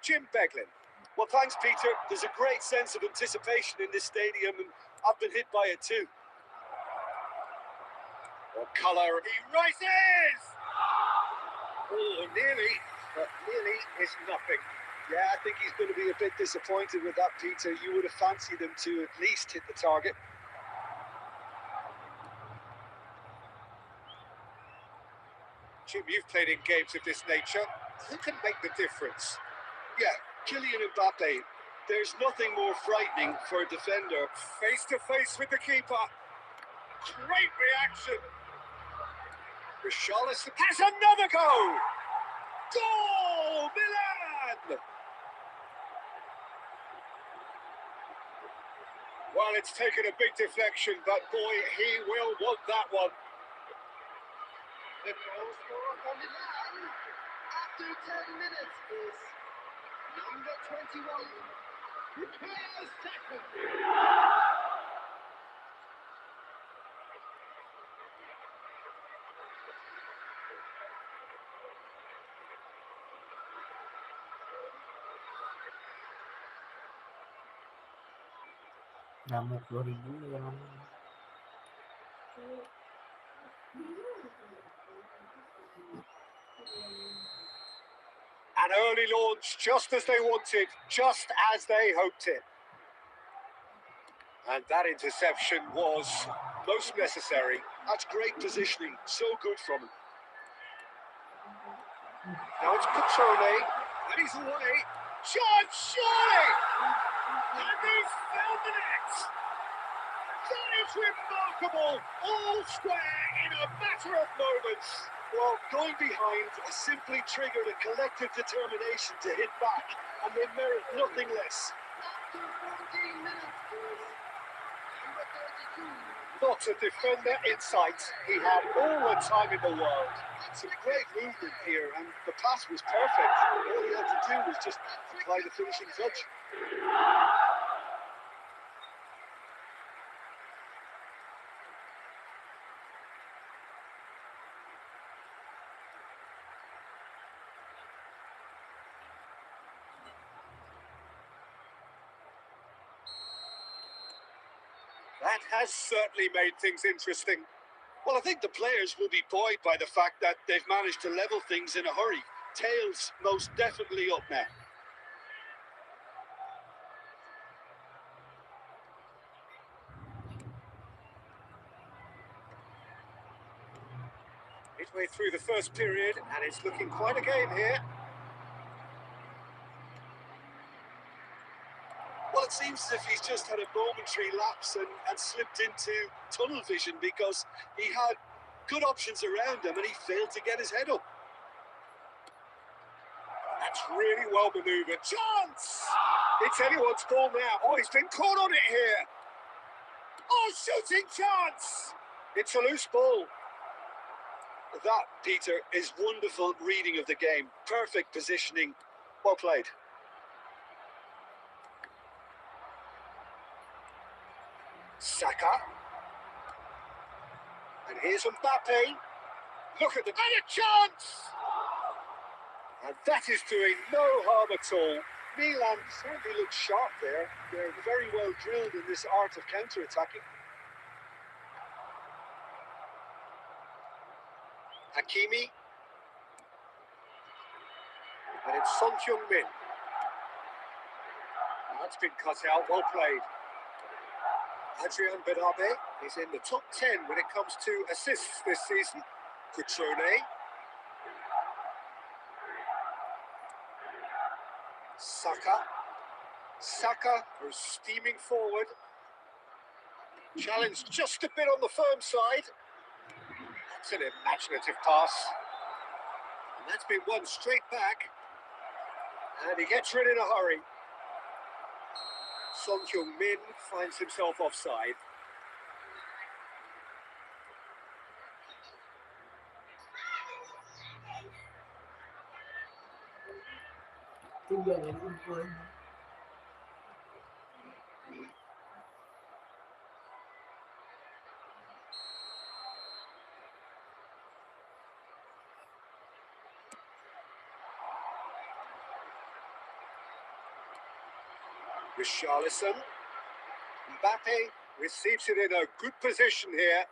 Jim Beglin. Well, thanks, Peter. There's a great sense of anticipation in this stadium, and I've been hit by it too. What colour? He rises! Oh, nearly, but nearly is nothing. Yeah, I think he's going to be a bit disappointed with that, Peter. You would have fancied him to at least hit the target. Jim, you've played in games of this nature. Who can make the difference? Yeah, Kylian Mbappe. There's nothing more frightening for a defender. Face to face with the keeper. Great reaction. Richarlison has another goal. Goal! Milan! Well, it's taken a big deflection, but boy, he will want that one. The goal scorer for Milan after 10 minutes is number 21. Prepare second. Nyamuk 2000 ya. An early launch, just as they wanted, just as they hoped it. And that interception was most necessary. That's great positioning. So good from him. Now it's Patrone, and he's away. Chance, surely! And he's found the net! That is remarkable! All square in a matter of moments. Well, going behind has simply triggered a collective determination to hit back, and they merit nothing less. After 14 minutes is number 32. Not a defender in sight. He had all the time in the world. Some great movement here, and the pass was perfect. All he had to do was just apply the finishing touch. That has certainly made things interesting. Well, I think the players will be buoyed by the fact that they've managed to level things in a hurry. Tails most definitely up now. Midway through the first period, and it's looking quite a game here. Well, it seems as if he's just had a momentary lapse and slipped into tunnel vision, because he had good options around him and he failed to get his head up. That's really well manoeuvred. Chance! It's anyone's ball now. Oh, he's been caught on it here. Oh, shooting chance! It's a loose ball. That, Peter, is wonderful reading of the game. Perfect positioning. Well played. Saka. And here's Mbappe. Look at the... And a chance! And that is doing no harm at all. Milan certainly looks sharp there. They're very well drilled in this art of counter-attacking. Hakimi. And it's Son Heung-min. That's been cut out, well played. Adrian Benabe is in the top 10 when it comes to assists this season. Cutrone. Saka goes steaming forward. Challenged just a bit on the firm side. That's an imaginative pass. And that's been won straight back. And he gets rid in a hurry. Son Heung-min finds himself offside. Richarlison. Mbappe receives it in a good position here.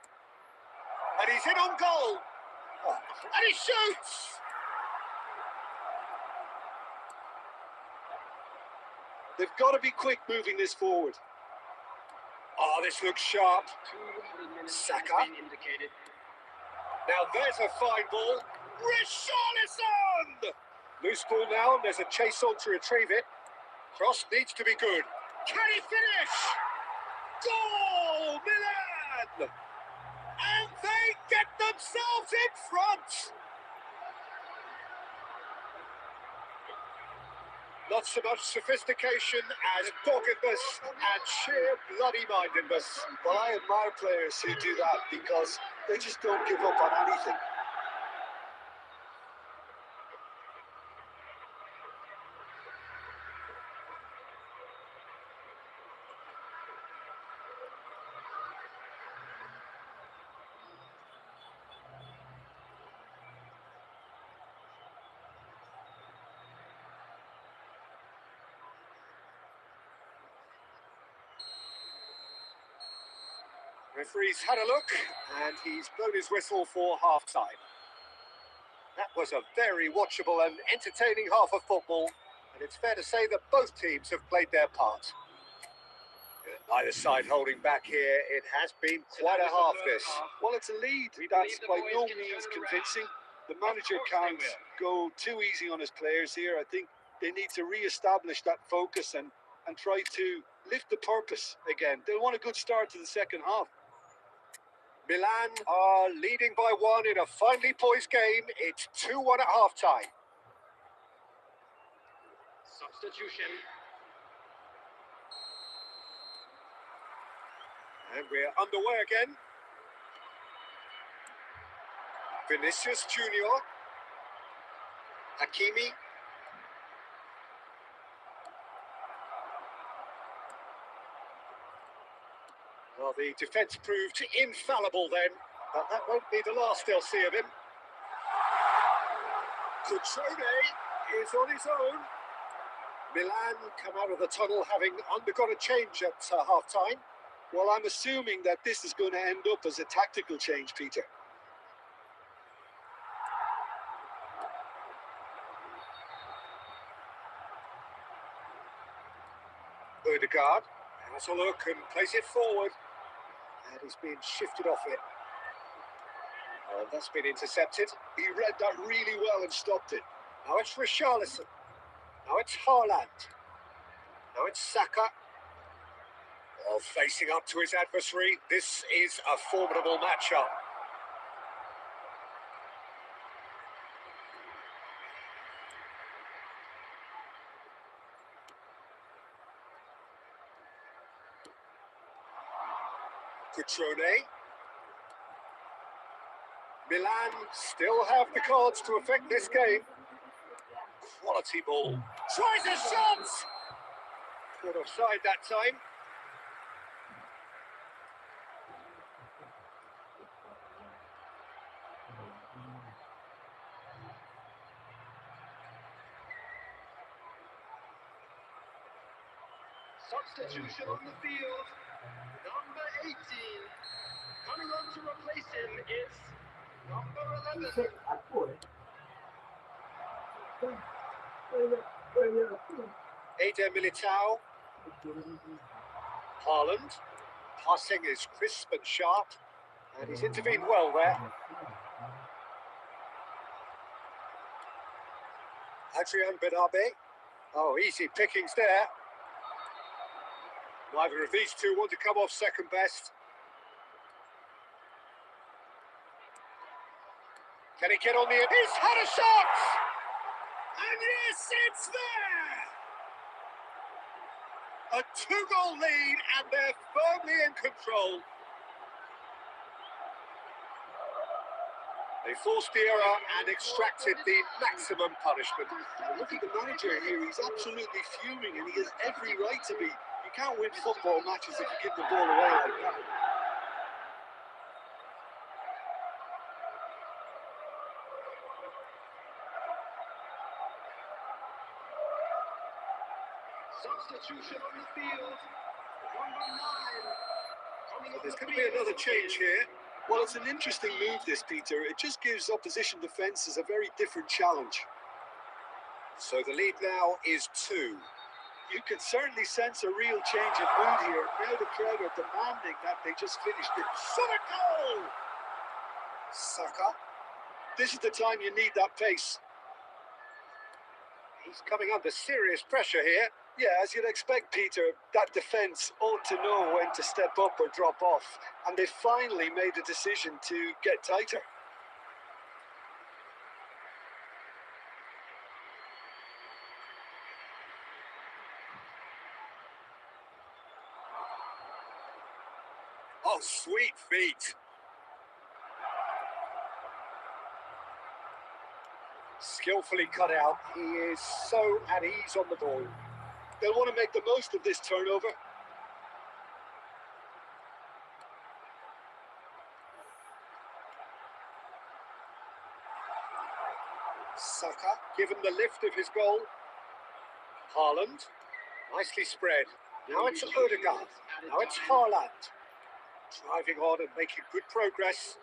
And he's in on goal. Oh, and he shoots! They've got to be quick moving this forward. Oh, this looks sharp. 2 minutes Saka. has been indicated. Now there's a fine ball. Richarlison! Loose ball now, and there's a chase on to retrieve it. Cross needs to be good. Can he finish? Goal, Milan! And they get themselves in front! Not so much sophistication as doggedness and sheer bloody-mindedness. Well, I admire players who do that because they just don't give up on anything. Referee's had a look, and he's blown his whistle for half-time. That was a very watchable and entertaining half of football, and it's fair to say that both teams have played their part. Neither side holding back here. It has been quite a half, this. Well, it's a lead. That's by no means convincing. The manager can't go too easy on his players here. I think they need to re-establish that focus and try to lift the purpose again. They'll want a good start to the second half. Milan are leading by 1 in a finely poised game. It's 2-1 at half-time. Substitution. And we're underway again. Vinicius Junior. Hakimi. Well, the defence proved infallible then, but that won't be the last they'll see of him. Cutrone is on his own. Milan come out of the tunnel having undergone a change at half-time. Well, I'm assuming that this is going to end up as a tactical change, Peter. Odegaard has a look and plays it forward. And he's been shifted off it. And that's been intercepted. He read that really well and stopped it. Now it's Richarlison. Now it's Haaland. Now it's Saka. Well, facing up to his adversary, this is a formidable matchup. Cutrone. Milan still have the cards to affect this game. Quality ball. Tries a shot! Caught offside that time. Substitution on the field. Number 18. Coming on to replace him is number 11. Eder Militao. Haaland. Passing is crisp and sharp. And he's intervened well there. Adrian Benabe. Oh, easy pickings there. Neither of these two want to come off second best. Can he get on the end? He's had a shot! And yes, it's there! A 2-goal lead, and they're firmly in control. They forced the error and extracted the maximum punishment. Look at the manager here. He's absolutely fuming, and he has every right to be. You can't win football matches if you give the ball away like that. Substitution on the field. Number 9. There's going to be another change here. Well, it's an interesting move, this, Peter. It just gives opposition defences a very different challenge. So the lead now is 2. You can certainly sense a real change of mood here. Now the crowd are demanding that they just finished it. Shot a goal! Saka. This is the time you need that pace. He's coming under serious pressure here. Yeah, as you'd expect, Peter, that defence ought to know when to step up or drop off. And they finally made a decision to get tighter. Oh, sweet feet. Skillfully cut out. He is so at ease on the ball. They'll want to make the most of this turnover. Saka, given the lift of his goal. Haaland, nicely spread. Now it's Odegaard. Now it's Haaland. Driving on and making good progress.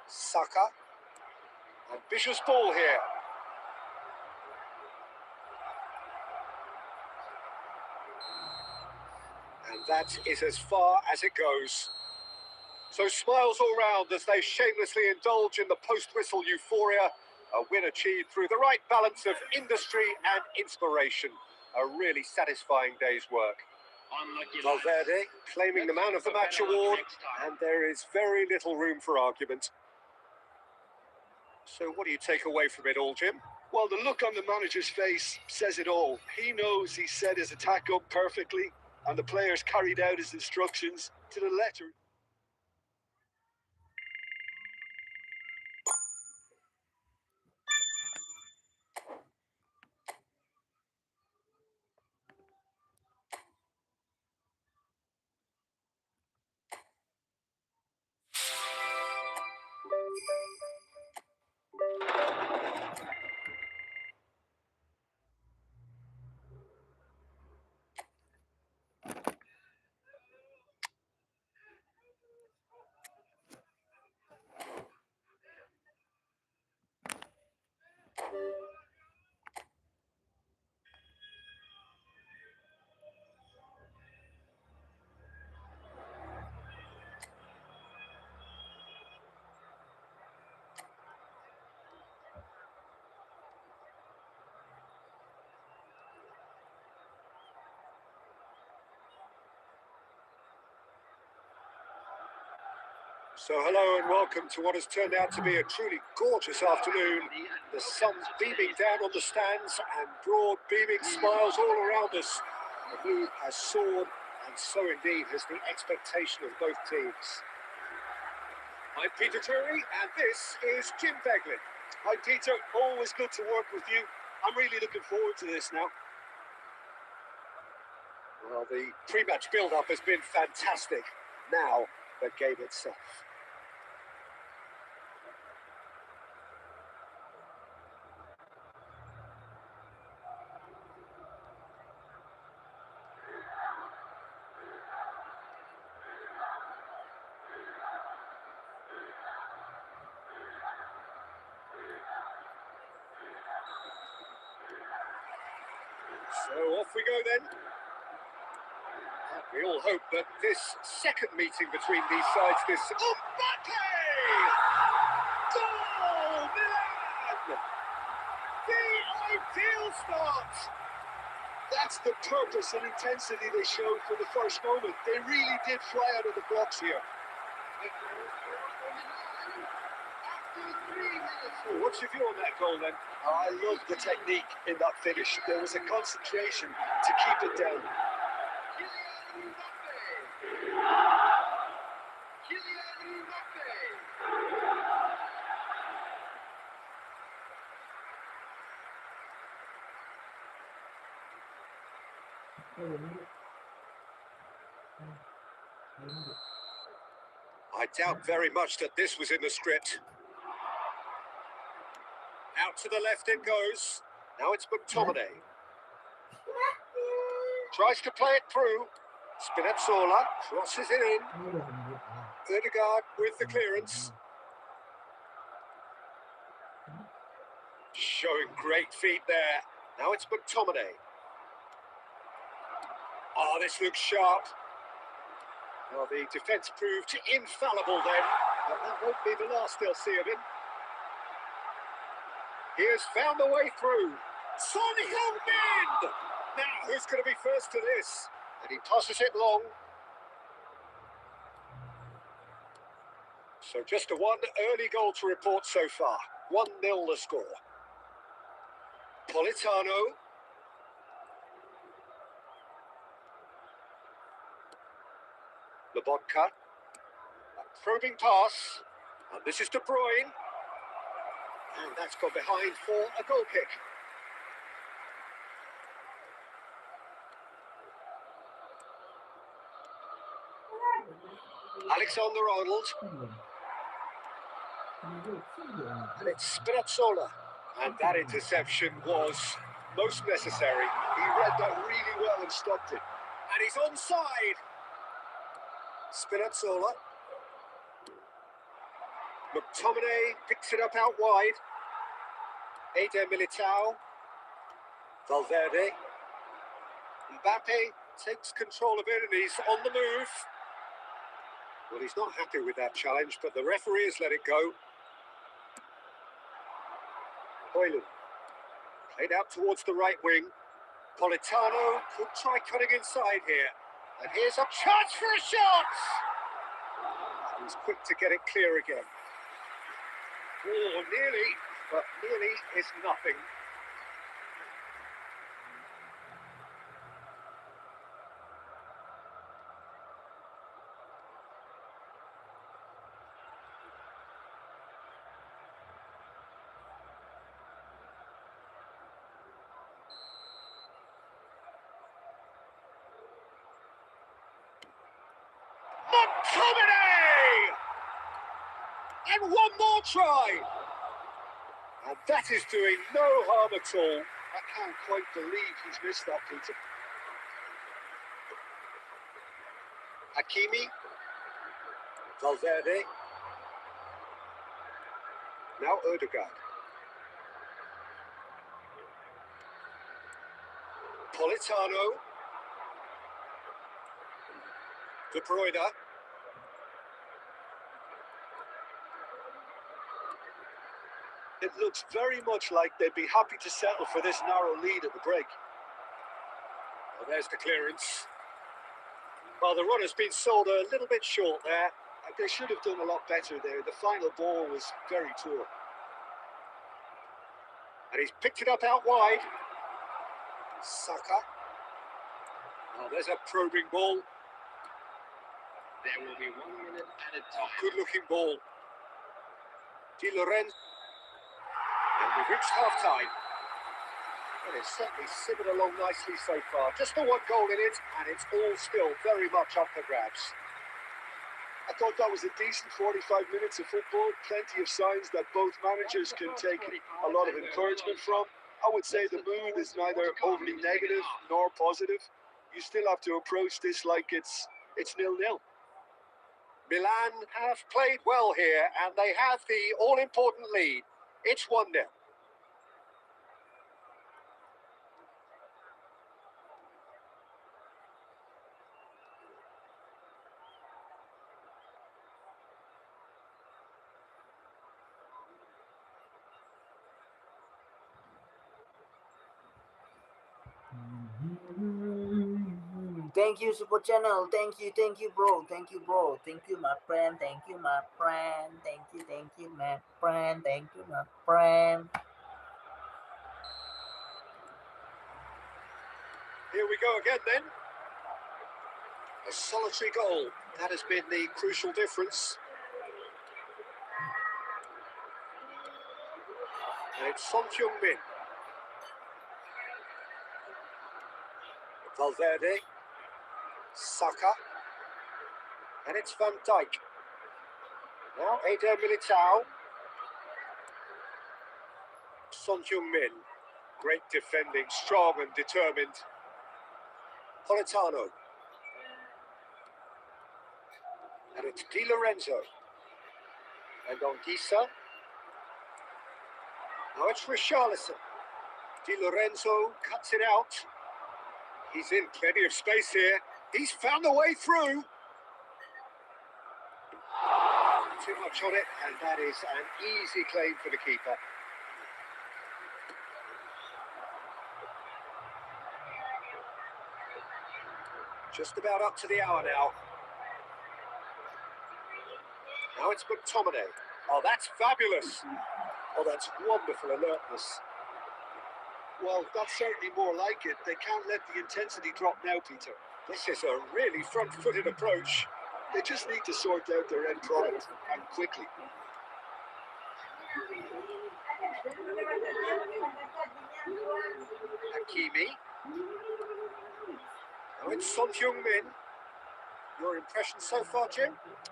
Saka. Ambitious ball here. And that is as far as it goes. So smiles all round as they shamelessly indulge in the post-whistle euphoria. A win achieved through the right balance of industry and inspiration. A really satisfying day's work. Valverde claiming the Man of the Match award, and there is very little room for argument. So what do you take away from it all, Jim? Well, the look on the manager's face says it all. He knows he set his attack up perfectly, and the players carried out his instructions to the letter. So hello and welcome to what has turned out to be a truly gorgeous afternoon. The sun beaming down on the stands and broad beaming smiles all around us. The mood has soared, and so indeed has the expectation of both teams. I'm Peter Turley and this is Jim Beglin. Hi, Peter. Always good to work with you. I'm really looking forward to this now. Well, the pre-match build-up has been fantastic. Now, the game itself. So off we go then. We all hope that this second meeting between these sides, this... Oh, Mbappe! Goal! Milan! The ideal start! That's the purpose and intensity they showed from the first moment. They really did fly out of the blocks here. Oh, what's your view on that goal then? I love the technique in that finish. There was a concentration to keep it down. I doubt very much that this was in the script. Out to the left it goes. Now it's McTominay. Tries to play it through. Spinazzola crosses it in. Ødegaard with the clearance. Showing great feet there. Now it's McTominay. Oh, this looks sharp. Well, the defence proved infallible then, but that won't be the last they'll see of him. He has found a way through. Son Heung-min! Now, who's going to be first to this? And he passes it long. So just a one early goal to report so far. 1-0 the score. Politano. Lobotka. A probing pass. And this is De Bruyne. And that's gone behind for a goal kick. Alexander-Arnold. And it's Spinazzola. And that interception was most necessary. He read that really well and stopped it. And he's onside. Spinazzola. McTominay picks it up out wide. Eder Militao. Valverde. Mbappe takes control of it and he's on the move. Well, he's not happy with that challenge, but the referee has let it go. Milan. Played out towards the right wing. Politano could try cutting inside here. And here's a chance for a shot! He's quick to get it clear again. Oh, nearly, but nearly is nothing. McTominay! And one more try! And that is doing no harm at all. I can't quite believe he's missed that, Peter. Hakimi. Valverde. Now Ødegaard. Politano. De Bruyne. It looks very much like they'd be happy to settle for this narrow lead at the break. Well, there's the clearance. Well, the run has been sold a little bit short there. They should have done a lot better there. The final ball was very poor. And he's picked it up out wide. Saka. Oh, there's a probing ball. There will be 1 minute at a time. Good-looking ball. Di Lorenzo. And we've reached half-time. Well, it's certainly simmered along nicely so far. Just the one goal in it, and it's all still very much up for grabs. I thought that was a decent 45 minutes of football. Plenty of signs that both managers can take a lot of encouragement from. I would say the mood is neither overly negative nor positive. You still have to approach this like it's 0-0. Milan have played well here, and they have the all-important lead. It's 1-0. Thank you, Super Channel. Thank you, bro. Thank you, bro. Thank you, my friend. Thank you, my friend. Thank you, my friend. Thank you, my friend. Here we go again then. A solitary goal. That has been the crucial difference. And it's Son Heung-min. Valverde. Saka. And it's Van Dijk. Now Eder Militao. Son Heung-min. Great defending, strong and determined. Politano. And it's Di Lorenzo. And on Gisa. Now it's Richarlison. Di Lorenzo cuts it out. He's in plenty of space here. He's found the way through. Too much on it, and that is an easy claim for the keeper. Just about up to the hour now. Now it's McTominay. Oh, that's fabulous. Oh, that's wonderful alertness. Well, that's certainly more like it. They can't let the intensity drop now, Peter. This is a really front-footed approach. They just need to sort out their end product, and quickly. Hakimi. Now it's Son Heung-min. Your impression so far, Jim?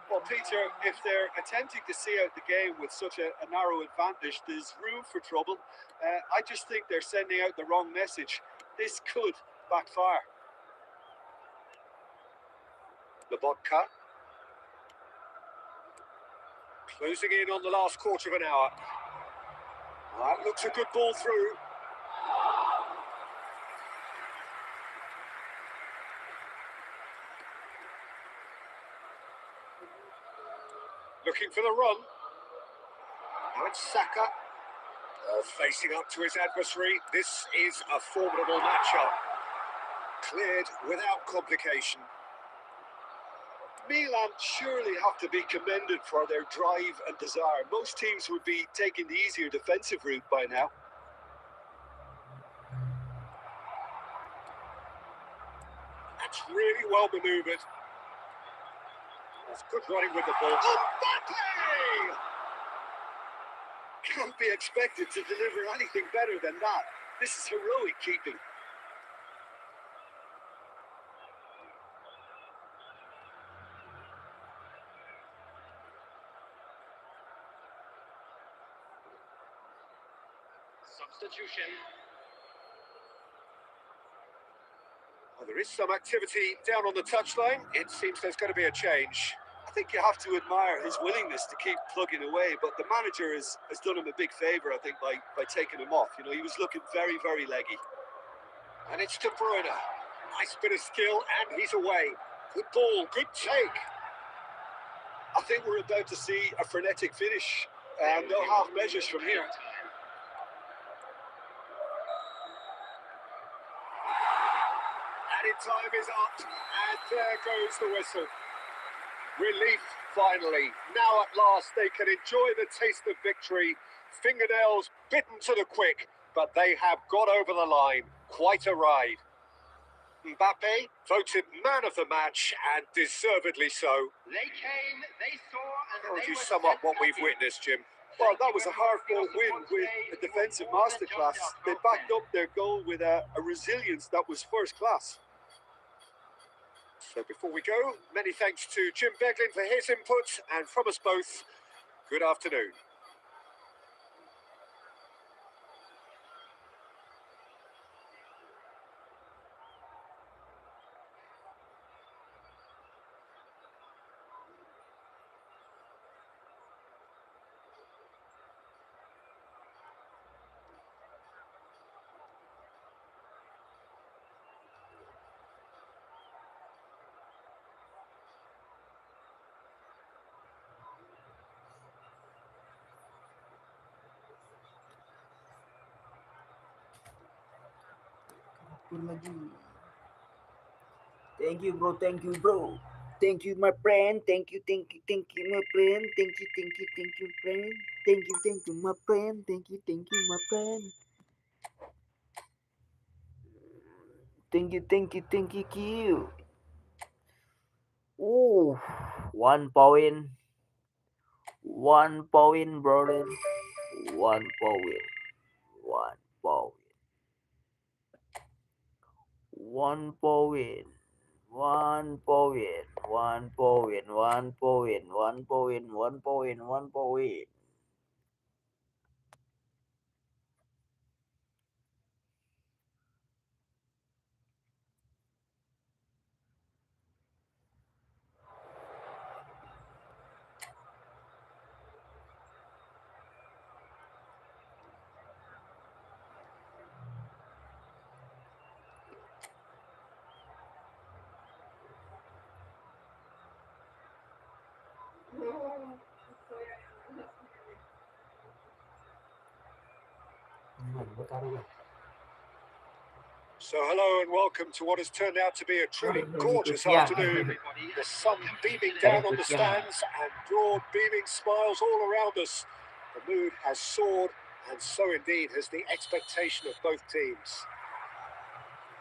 Well, Peter, if they're attempting to see out the game with such a narrow advantage, there's room for trouble. I just think they're sending out the wrong message. This could backfire. Lobotka. Closing in on the last quarter of an hour. That looks a good ball through. Looking for the run. Now it's Saka. Facing up to his adversary. This is a formidable matchup. Cleared without complication. Milan surely have to be commended for their drive and desire. Most teams would be taking the easier defensive route by now. That's really well manoeuvred. That's good running with the ball. Mbappe! Can't be expected to deliver anything better than that. This is heroic keeping. Substitution. Well, there is some activity down on the touchline. It seems there's going to be a change. I think you have to admire his willingness to keep plugging away, but the manager has done him a big favour, I think, by taking him off. You know, he was looking very, very leggy. And it's De Bruyne. Nice bit of skill, and he's away. Good ball, good take. I think we're about to see a frenetic finish, and no half measures from here. Added time is up, and there goes the whistle. Relief, finally. Now at last they can enjoy the taste of victory. Fingernails bitten to the quick, but they have got over the line. Quite a ride. Mbappe voted man of the match, and deservedly so. They came, they saw, and How would they you were sum up set what we've happy. witnessed, Jim? Well, that was a hard-fought win with a defensive masterclass. They backed up their goal with a resilience that was first class. So before we go, many thanks to Jim Beglin for his input, and from us both, good afternoon. Thank you, bro. Thank you, bro. Thank you, my friend. Thank you, my friend. Thank you, friend. Thank you, my friend. Thank you, my friend. Thank you. Ooh, 1 point. 1 point, brother. 1 point. 1 point. 1 point. 1 point. 1 point. 1 point. 1 point. 1 point. 1 point. So hello and welcome to what has turned out to be a truly gorgeous Yeah. afternoon. The sun beaming down on the stands and broad beaming smiles all around us. The mood has soared, and so indeed has the expectation of both teams.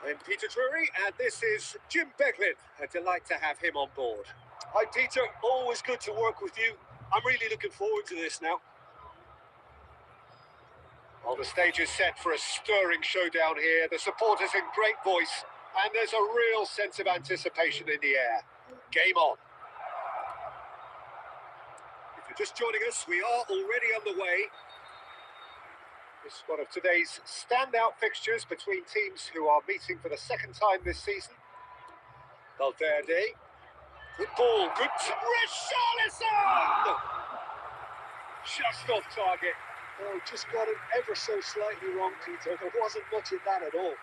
I'm Peter Drury, and this is Jim Beglin. A delight to have him on board. Hi Peter, always good to work with you. I'm really looking forward to this now. Well, the stage is set for a stirring showdown here. The supporters in great voice, and there's a real sense of anticipation in the air. Game on. If you're just joining us, we are already underway. This is one of today's standout fixtures between teams who are meeting for the second time this season. Valverde. Good ball, good Richarlison! Just off target. Oh, just got it ever so slightly wrong, Peter. There wasn't much in that at all.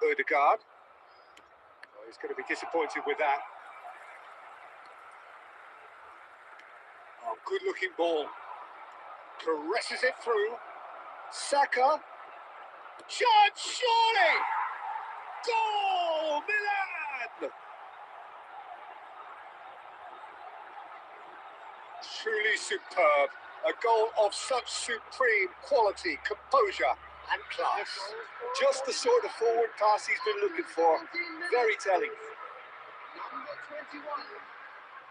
Odegaard. Oh, he's going to be disappointed with that. Oh, good looking ball. Caresses it through. Saka. Chance, surely! Goal! Milan! Truly superb. A goal of such supreme quality, composure and class. Just the sort of forward pass he's been looking for. Very telling. Number 21.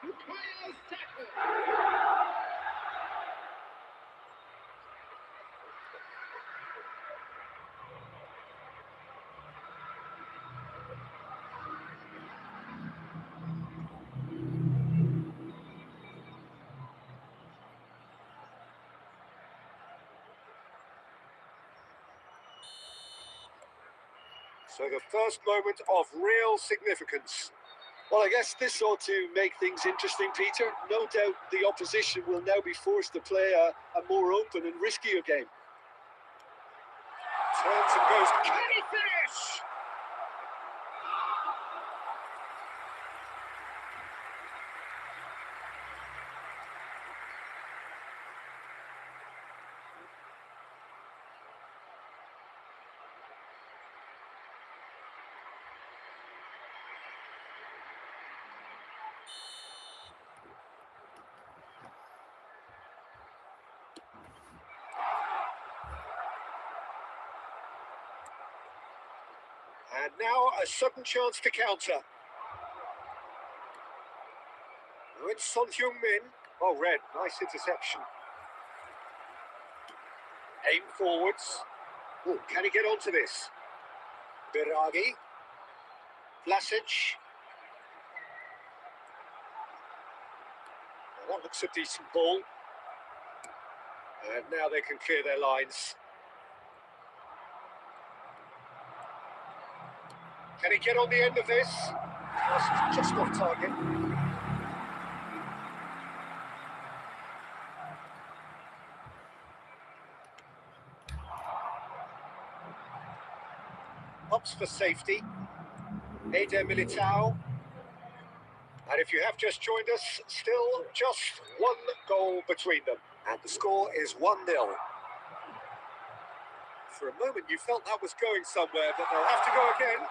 Bukayo's tackle. So the first moment of real significance. Well, I guess this ought to make things interesting, Peter. No doubt the opposition will now be forced to play a more open and riskier game. Turns and goes. Can he finish? And now a sudden chance to counter. Oh, it's Son Heung-min. Oh, red. Nice interception. Aim forwards. Oh, can he get onto this? Biragi. Vlasic. Well, that looks a decent ball. And now they can clear their lines. Can he get on the end of this? Just off target. Opts for safety. Eder Militao. And if you have just joined us, still just one goal between them. And the score is 1-0. For a moment you felt that was going somewhere, but they'll have to go again.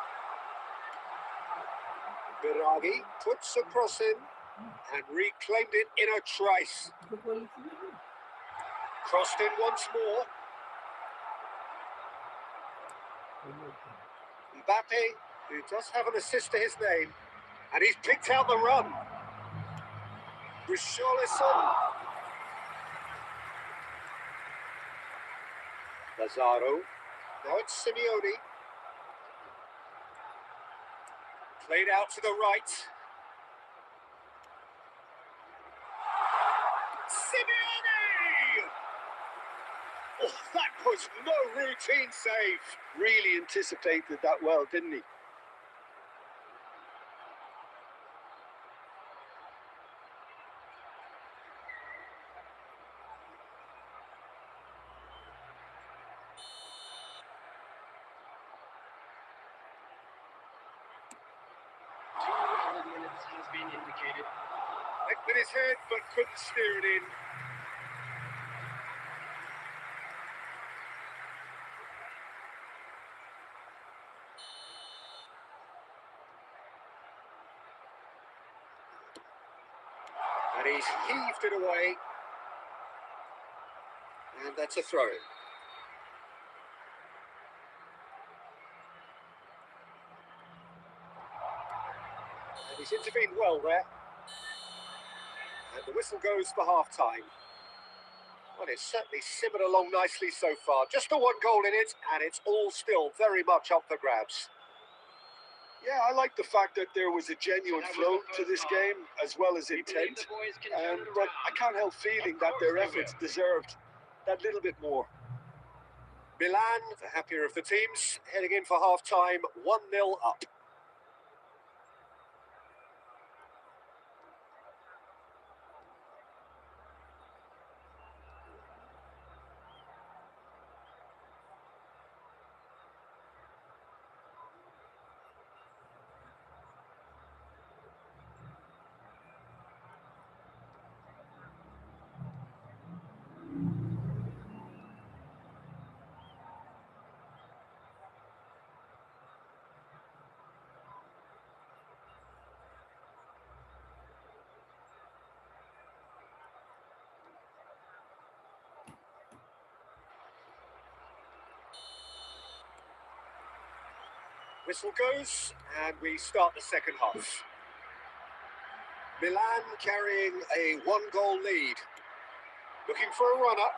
Biragi puts a cross in and reclaimed it in a trice. Crossed in once more. Mbappe, who does have an assist to his name, and he's picked out the run. Richarlison. Lazaro. Now it's Simeone. Played out to the right. Simeone! Oh, that was no routine save. Really anticipated that well, didn't he? Minutes has been indicated. Hit with his head, but couldn't steer it in. And he's heaved it away. And that's a throw. And he's intervened well there. And the whistle goes for half-time. Well, it's certainly simmered along nicely so far. Just the one goal in it, and it's all still very much up for grabs. Yeah, I like the fact that there was a genuine flow to this game, as well as intent. But I can't help feeling that their efforts deserved that little bit more. Milan, the happier of the teams, heading in for half-time, 1-0 up. Whistle goes, and we start the second half. Milan carrying a one-goal lead. Looking for a runner.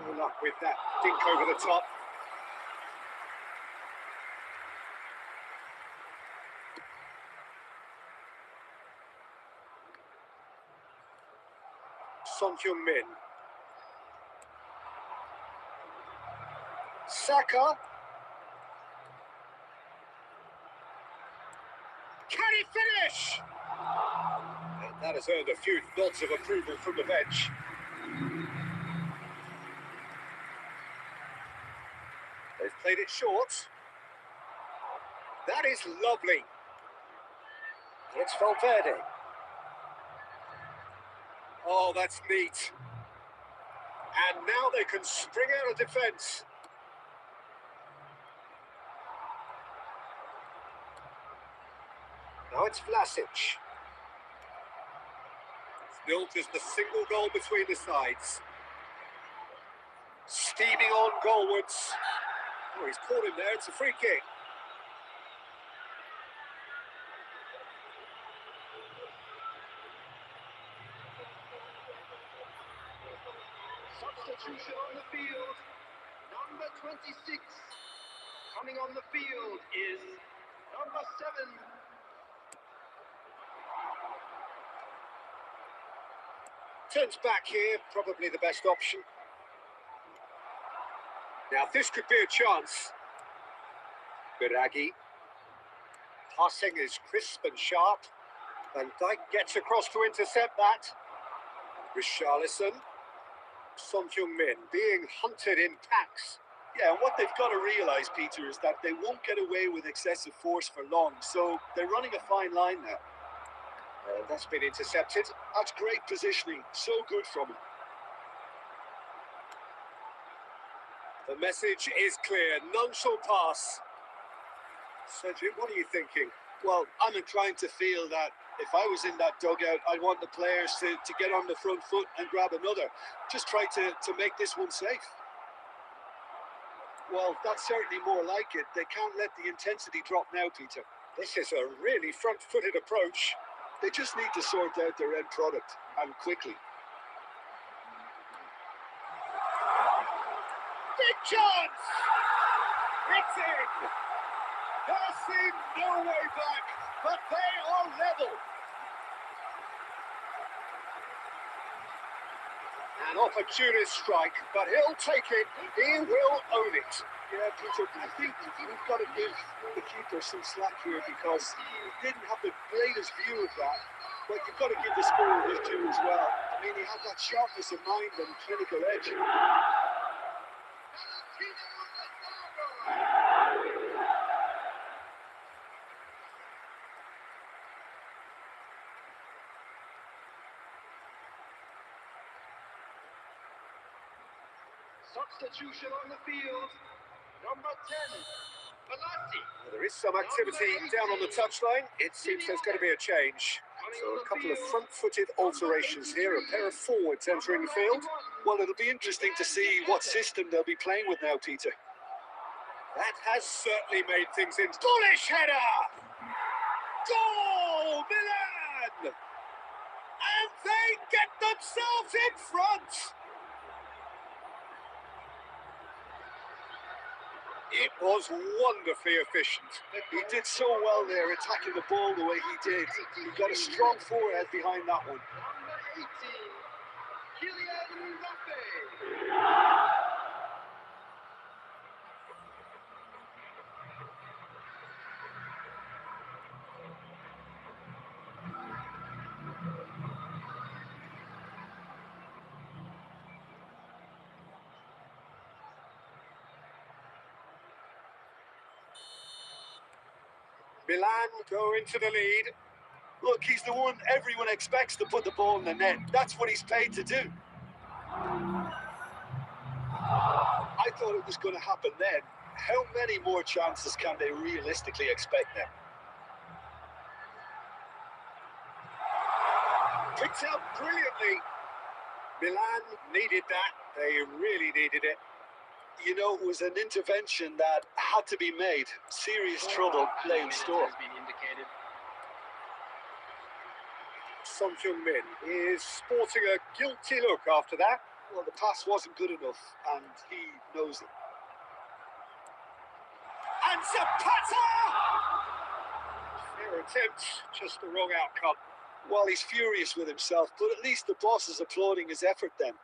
No luck with that dink over the top. Son Heung-min. Saka. Can he finish? And that has earned a few nods of approval from the bench. They've played it short. That is lovely. And it's Valverde. Oh, that's neat. And now they can string out a defence. Now it's Vlasic. It's built as the single goal between the sides. Steaming on goalwards. Oh, he's caught him there. It's a free kick. Substitution on the field. Number 26. Coming on the field is number 7. Turns back here, probably the best option. Now this could be a chance. Biragi. Passing is crisp and sharp. Van Dijk gets across to intercept that. Richarlison. Son Heung-min being hunted in packs. Yeah, and what they've got to realise, Peter, is that they won't get away with excessive force for long. So they're running a fine line now. That's been intercepted. That's great positioning. So good from him. The message is clear. None shall pass. Cedric, what are you thinking? Well, I'm inclined to feel that if I was in that dugout, I'd want the players to get on the front foot and grab another. Just try to make this one safe. Well, that's certainly more like it. They can't let the intensity drop now, Peter. This is a really front-footed approach. They just need to sort out their end product, and quickly. Big chance! It's in! There seemed no way back, but they are level. An opportunist strike, but he'll take it. He will own it. Yeah, Peter, I think we've got to give the keeper some slack here because he didn't have the greatest view of that. But you've got to give the scorer his due as well. I mean, he had that sharpness of mind and clinical edge. Substitution on the field. Number 10, Velati. Well, there is some activity down on the touchline. It seems there's going to be a change. So a couple of front-footed alterations here, a pair of forwards entering the field. Well, it'll be interesting to see what system they'll be playing with now, Peter. That has certainly made things in. Bullish header! Goal, Milan! And they get themselves in front! It was wonderfully efficient. He did so well there, attacking the ball the way he did. He got a strong forehead behind that one. Number 18, Kylian Mbappe. Milan go into the lead. Look, he's the one everyone expects to put the ball in the net. That's what he's paid to do. I thought it was going to happen then. How many more chances can they realistically expect now? Picked up brilliantly. Milan needed that. They really needed it. You know, it was an intervention that had to be made. Serious trouble lay in store. Son Heung-min is sporting a guilty look after that. Well, the pass wasn't good enough, and he knows it. And Zapata! Fair attempt, just the wrong outcome. Well, he's furious with himself, but at least the boss is applauding his effort then.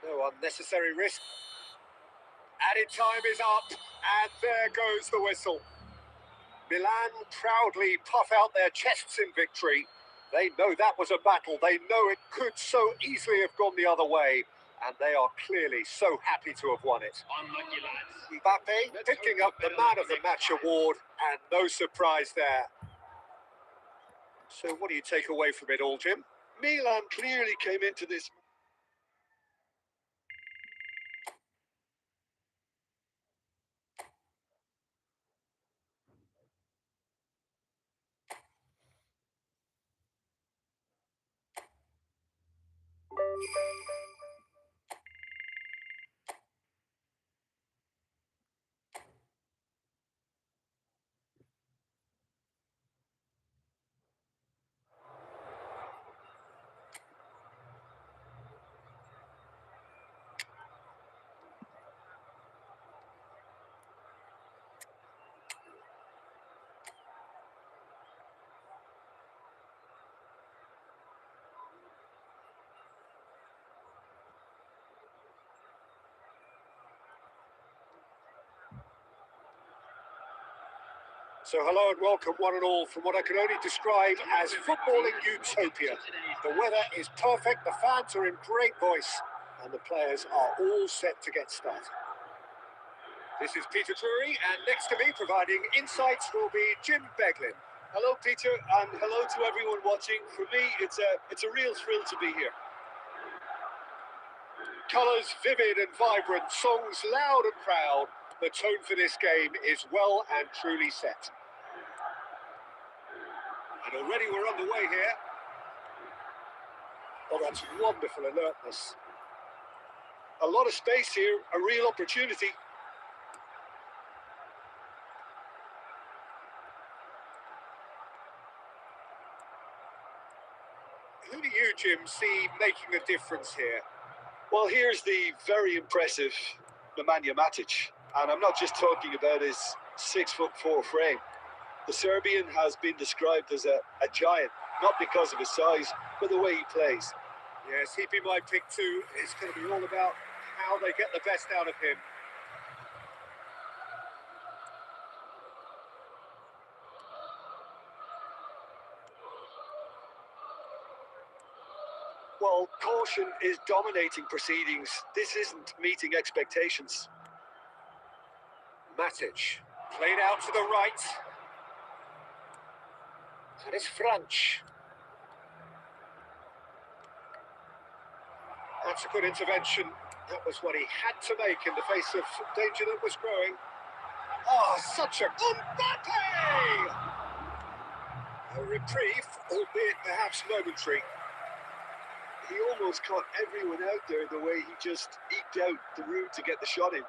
No unnecessary risk. Added time is up, and there goes the whistle. Milan proudly puff out their chests in victory. They know that was a battle. They know it could so easily have gone the other way. And they are clearly so happy to have won it. Unlucky lads. Mbappe picking up the Man of the Match award, and no surprise there. So what do you take away from it all, Jim? Milan clearly came into this. So hello and welcome one and all from what I can only describe as footballing utopia. The weather is perfect, the fans are in great voice, and the players are all set to get started. This is Peter Drury, and next to me providing insights will be Jim Beglin. Hello, Peter, and hello to everyone watching. For me, it's a real thrill to be here. Colours vivid and vibrant, songs loud and proud. The tone for this game is well and truly set. And already we're on the way here. Oh, that's wonderful alertness. A lot of space here, a real opportunity. Who do you, Jim, see making a difference here? Well, here's the very impressive Nemanja Matic, and I'm not just talking about his 6'4" frame. The Serbian has been described as a giant, not because of his size, but the way he plays. Yes, he'd be my pick too. It's going to be all about how they get the best out of him. Well, caution is dominating proceedings. This isn't meeting expectations. Matic, played out to the right. And it's French. That's a good intervention. That was what he had to make in the face of danger that was growing. Oh, such a... Mbappe! A reprieve, albeit perhaps momentary. He almost caught everyone out there the way he just eked out the route to get the shot in.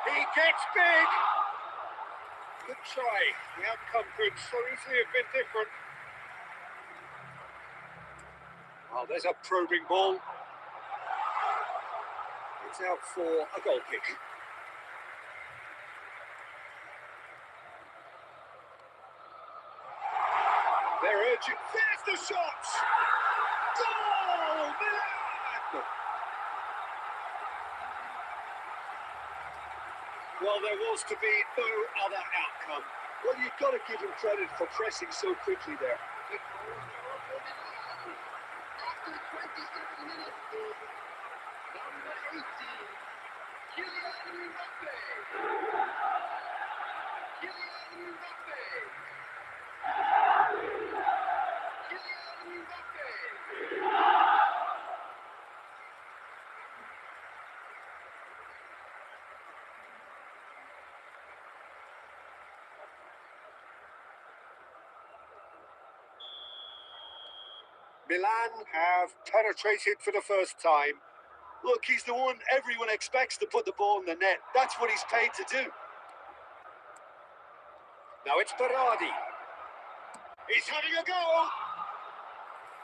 He gets big! Good try. The outcome could so easily have been different. Oh, there's a probing ball. It's out for a goal kick. They're urgent. There's the shot! Goal! Milan! Well, there was to be no other outcome. Well, you've got to give him credit for pressing so quickly there. After 27 minutes, number 18, Kylian Mbappe. Kylian Mbappe. Kylian Mbappe. Milan have penetrated for the first time. Look, he's the one everyone expects to put the ball in the net. That's what he's paid to do. Now it's Berardi. He's having a go.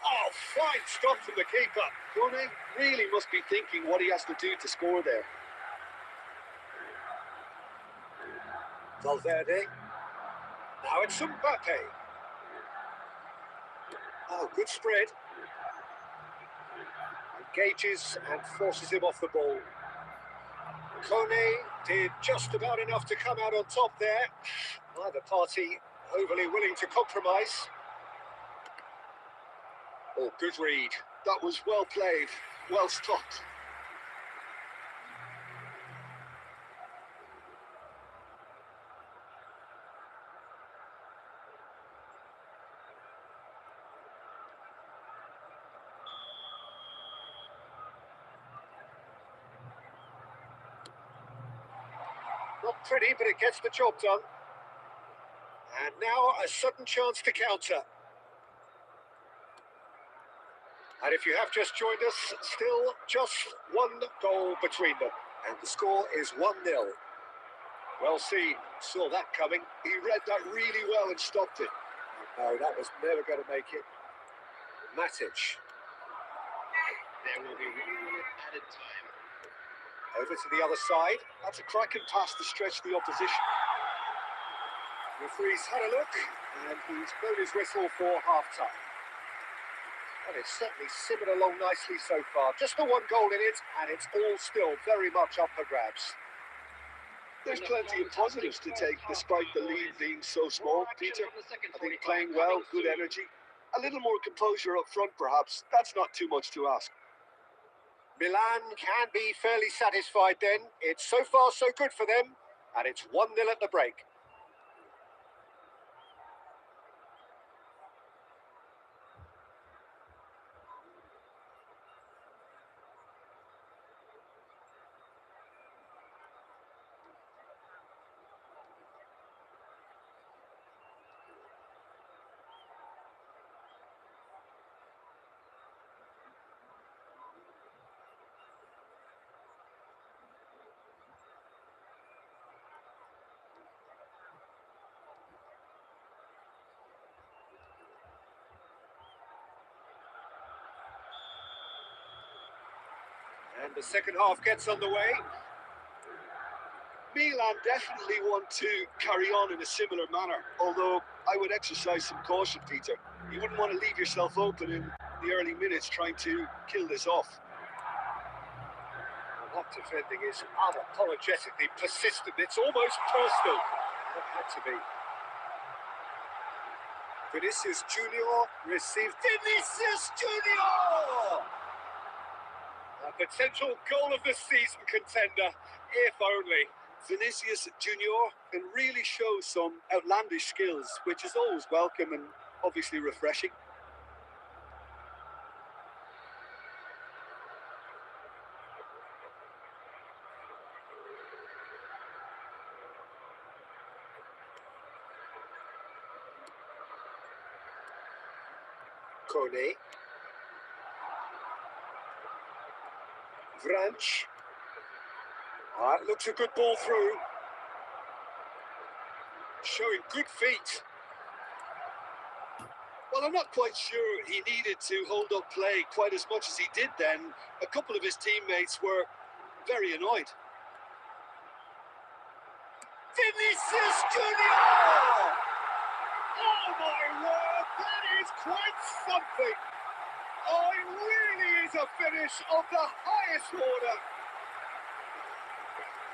Oh, fine stop from the keeper. Kone really must be thinking what he has to do to score there. Valverde. Now it's Mbappe. Oh, good spread. Engages and forces him off the ball. Kone did just about enough to come out on top there. Neither party overly willing to compromise. Oh, good read. That was well played, well stopped. Not pretty, but it gets the job done. And now a sudden chance to counter. And if you have just joined us, still just one goal between them. And the score is 1-0. Well seen, saw that coming. He read that really well and stopped it. No, that was never going to make it. Matic. There will be 1 minute added time. Over to the other side. That's a cracking pass to stretch the opposition. Referee's had a look, and he's blown his whistle for half-time. And it's certainly simmered along nicely so far. Just the one goal in it, and it's all still very much up for grabs. There's plenty of positives to take despite the lead being so small, Peter. I think playing well, good energy. A little more composure up front, perhaps. That's not too much to ask. Milan can be fairly satisfied then. It's so far so good for them, and it's 1-0 at the break. And the second half gets underway. Milan definitely want to carry on in a similar manner, although I would exercise some caution, Peter. You wouldn't want to leave yourself open in the early minutes trying to kill this off. Well, that defending is unapologetically persistent. It's almost personal. It had to be. Vinicius Junior receives Vinicius Junior! A potential goal of the season contender, if only. Vinicius Junior can really show some outlandish skills, which is always welcome and obviously refreshing. Kone. Vranch. That looks a good ball through. Showing good feet. Well, I'm not quite sure he needed to hold up play quite as much as he did then. A couple of his teammates were very annoyed. Vinicius Junior! Oh my word, that is quite something. Oh, it really is a finish of the highest order.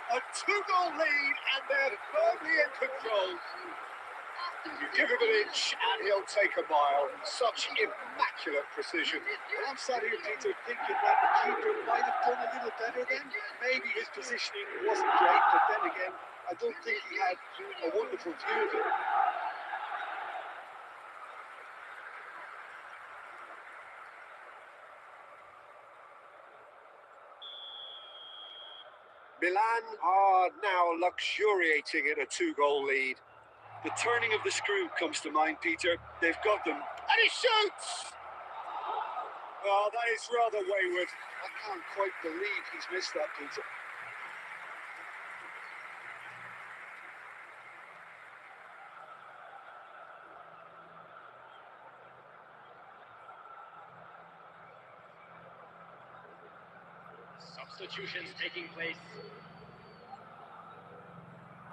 A 2-goal lead and they're firmly in control. You give him an inch and he'll take a mile. Such immaculate precision. Well, I'm sat here, Peter, thinking that the keeper might have done a little better then. Maybe his positioning wasn't great, but then again, I don't think he had a wonderful view of it. Milan are now luxuriating in a 2-goal lead. The turning of the screw comes to mind, Peter. They've got them. And he shoots! Oh, that is rather wayward. I can't quite believe he's missed that, Peter. Substitutions taking place.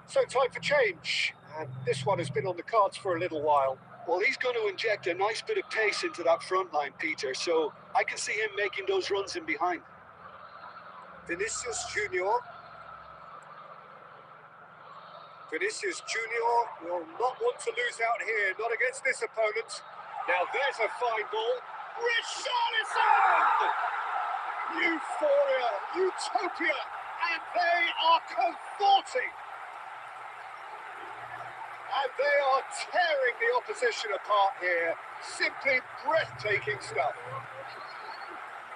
So time for change. And this one has been on the cards for a little while. Well, he's going to inject a nice bit of pace into that front line, Peter, so I can see him making those runs in behind. Vinicius Junior. Vinicius Junior will not want to lose out here, not against this opponent. Now there's a fine ball. Richarlison! Euphoria, utopia, and they are cavorting. And they are tearing the opposition apart here. Simply breathtaking stuff.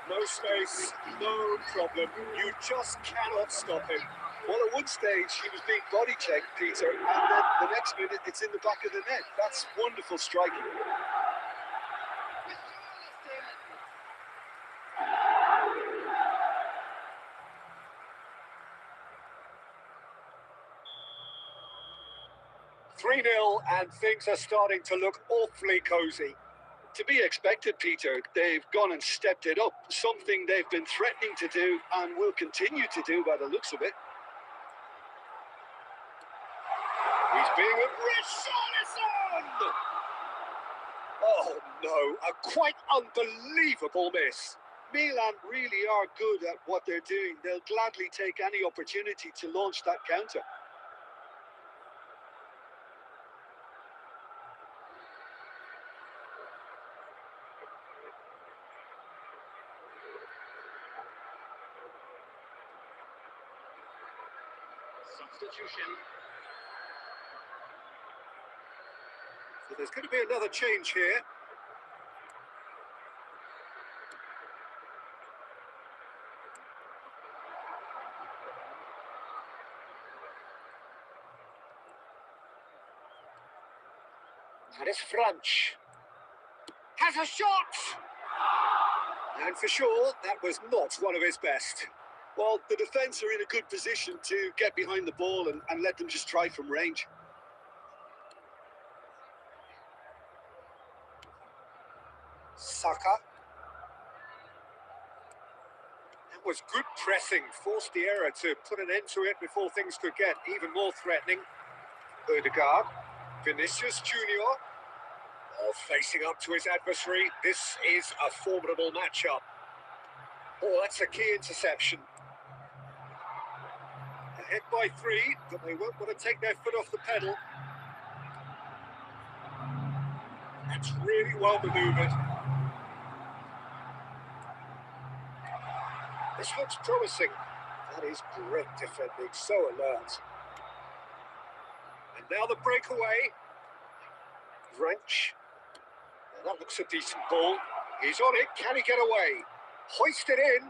No space, no problem. You just cannot stop him. Well, at one stage, he was being body checked, Peter, and then the next minute, it's in the back of the net. That's wonderful striking. Three 0 and things are starting to look awfully cosy. To be expected, Peter. They've gone and stepped it up, something they've been threatening to do and will continue to do by the looks of it. He's being a Richarlison! Oh no, a quite unbelievable miss. Milan really are good at what they're doing. They'll gladly take any opportunity to launch that counter. Substitution. So there's going to be another change here. And it's Vranch. Has a shot! And for sure, that was not one of his best. Well, the defence are in a good position to get behind the ball and let them just try from range. Saka. That was good pressing, forced the error to put an end to it before things could get even more threatening. Odegaard, Vinicius Junior, all facing up to his adversary. This is a formidable matchup. Oh, that's a key interception. Ahead by 3, but they won't want to take their foot off the pedal. That's really well manoeuvred. This looks promising. That is great defending, so alert. And now the breakaway. Wrench. Now that looks a decent ball. He's on it. Can he get away? Hoisted in.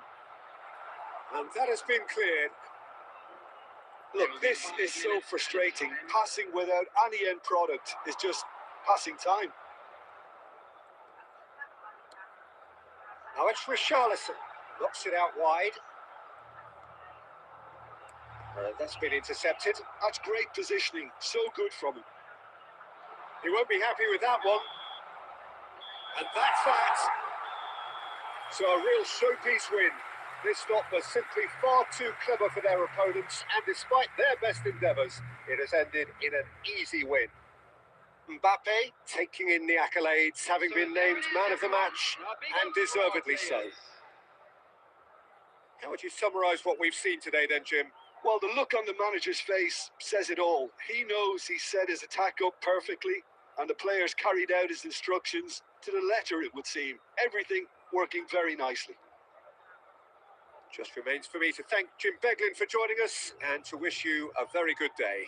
And that has been cleared. Look, this is so frustrating. Passing without any end product is just passing time. Now it's Richarlison. Knocks it out wide. That's been intercepted. That's great positioning. So good from him. He won't be happy with that one. And that's that. So a real showpiece win. This lot was simply far too clever for their opponents, and despite their best endeavours, it has ended in an easy win. Mbappe taking in the accolades, having been named man of the match, and deservedly so. How would you summarise what we've seen today then, Jim? Well, the look on the manager's face says it all. He knows he set his attack up perfectly, and the players carried out his instructions to the letter, it would seem. Everything working very nicely. Just remains for me to thank Jim Beglin for joining us and to wish you a very good day.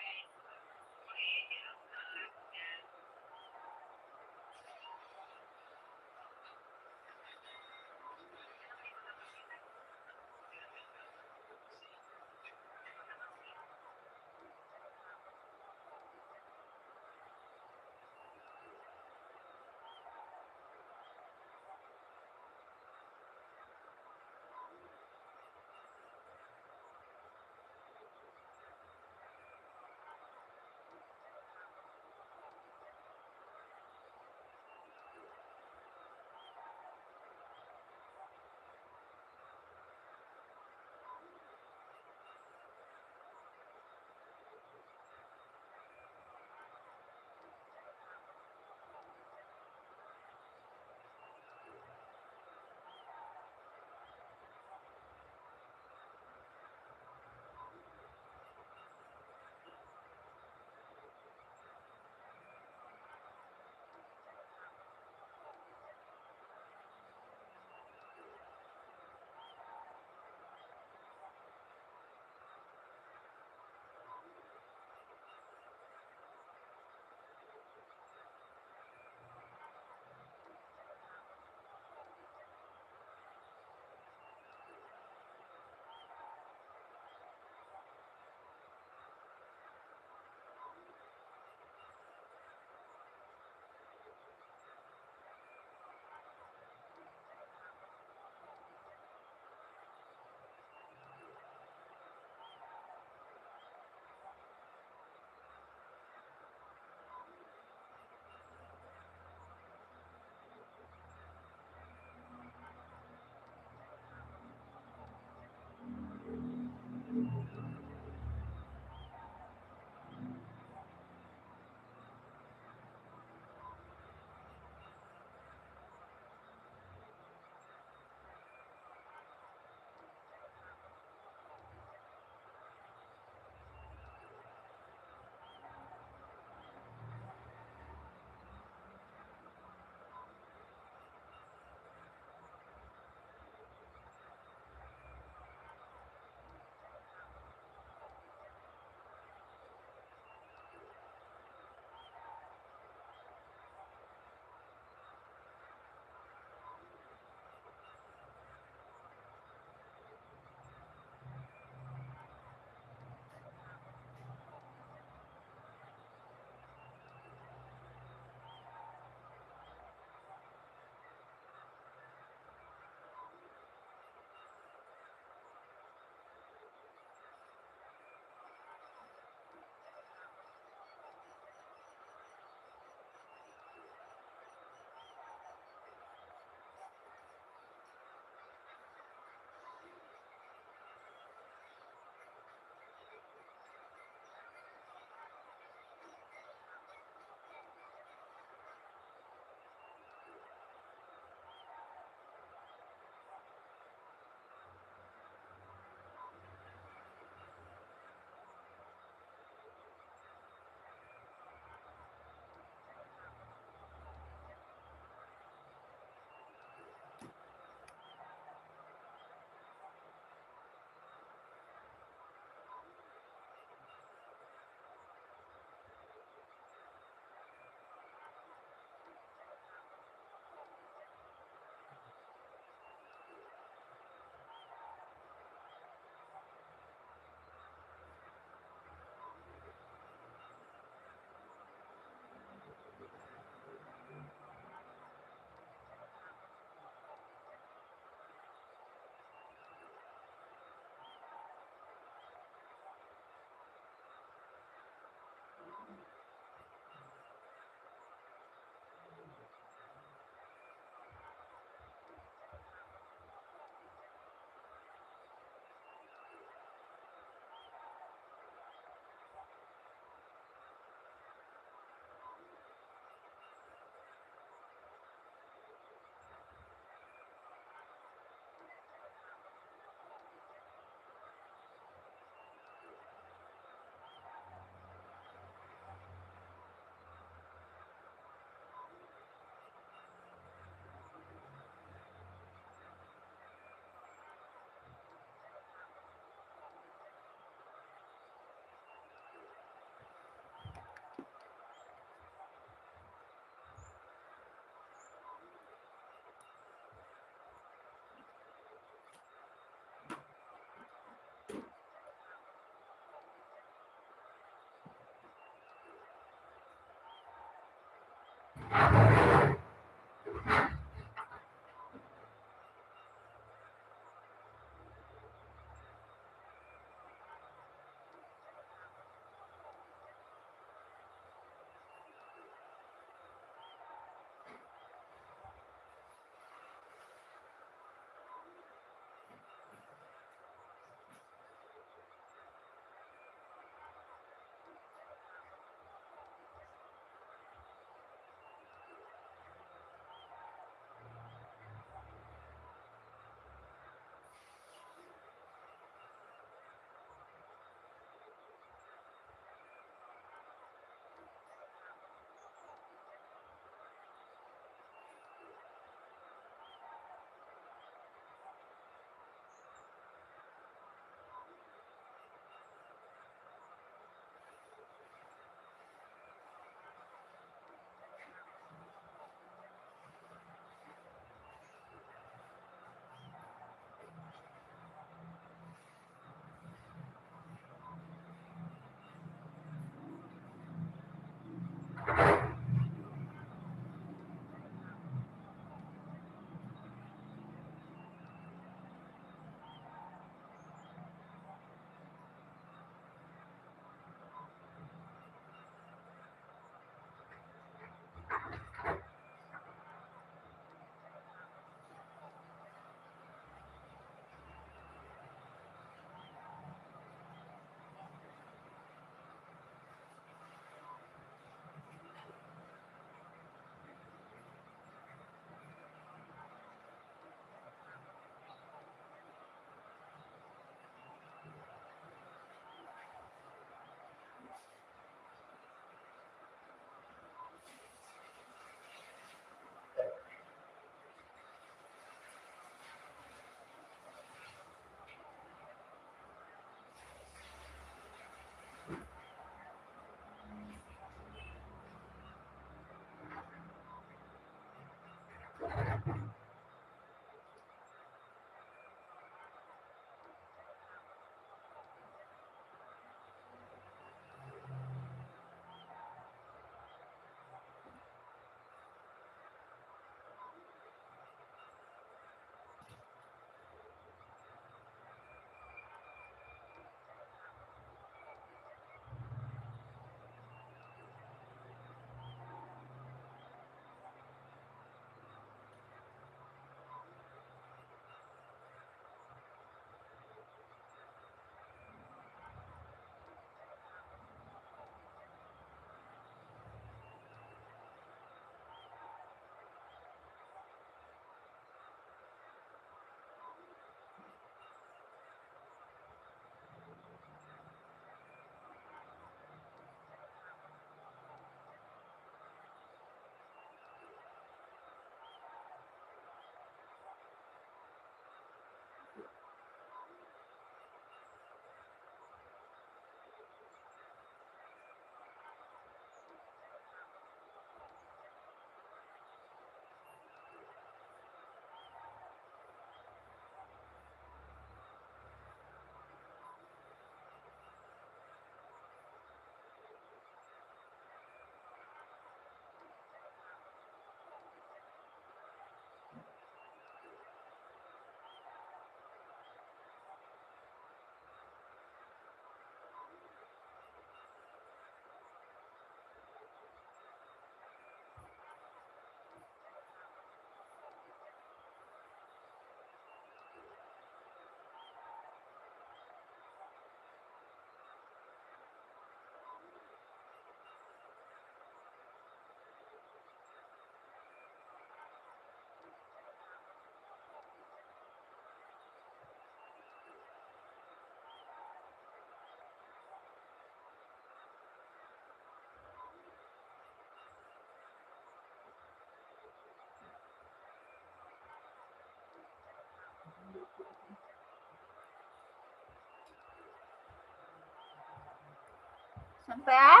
Sampai ah?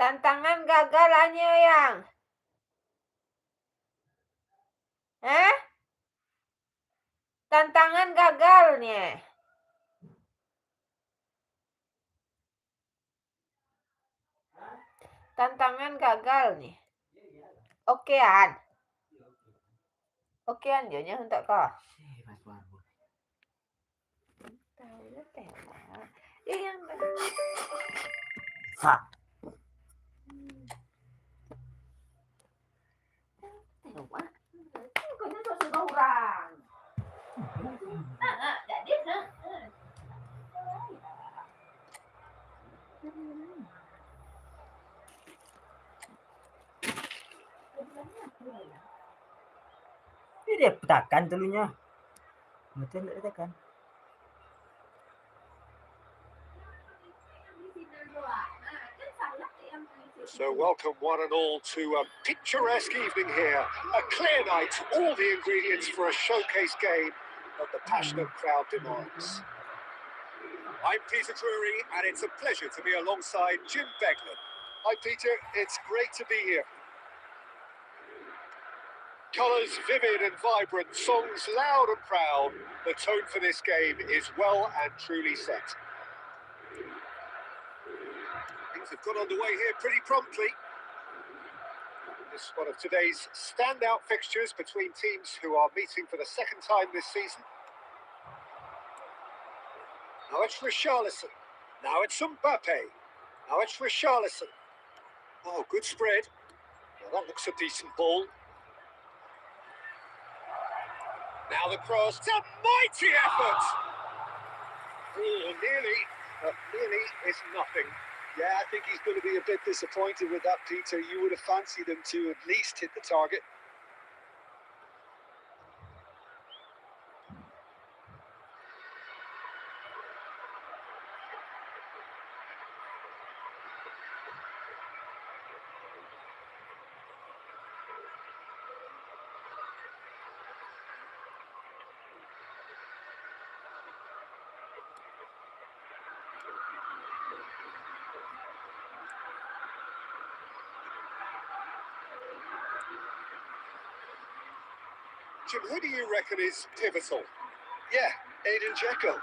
Tantangan gagal hanya yang. Tantangan gagalnya. Tantangan gagal nih. Okean. Okean dia nya hendak kah? Tahu lah tela. Yang Sa. Wah, kau ni tak suka orang. Jadi dah. Ini dia petakan dulunya. Betul tak tekan? So welcome one and all to a picturesque evening here. A clear night, all the ingredients for a showcase game that the passionate crowd demands. I'm Peter Drury, and it's a pleasure to be alongside Jim Beglin. Hi, Peter. It's great to be here. Colours vivid and vibrant, songs loud and proud. The tone for this game is well and truly set. Things have got underway here pretty promptly. This is one of today's standout fixtures between teams who are meeting for the second time this season. Now it's Richarlison. Now it's Mbappe. Now it's Richarlison. Oh, good spread. Well, that looks a decent ball. Now the cross. It's a mighty effort! Oh, nearly. Nearly is nothing. Yeah, I think he's going to be a bit disappointed with that, Peter. You would have fancied him to at least hit the target. Jim, who do you reckon is pivotal? Yeah, Aiden Dzeko.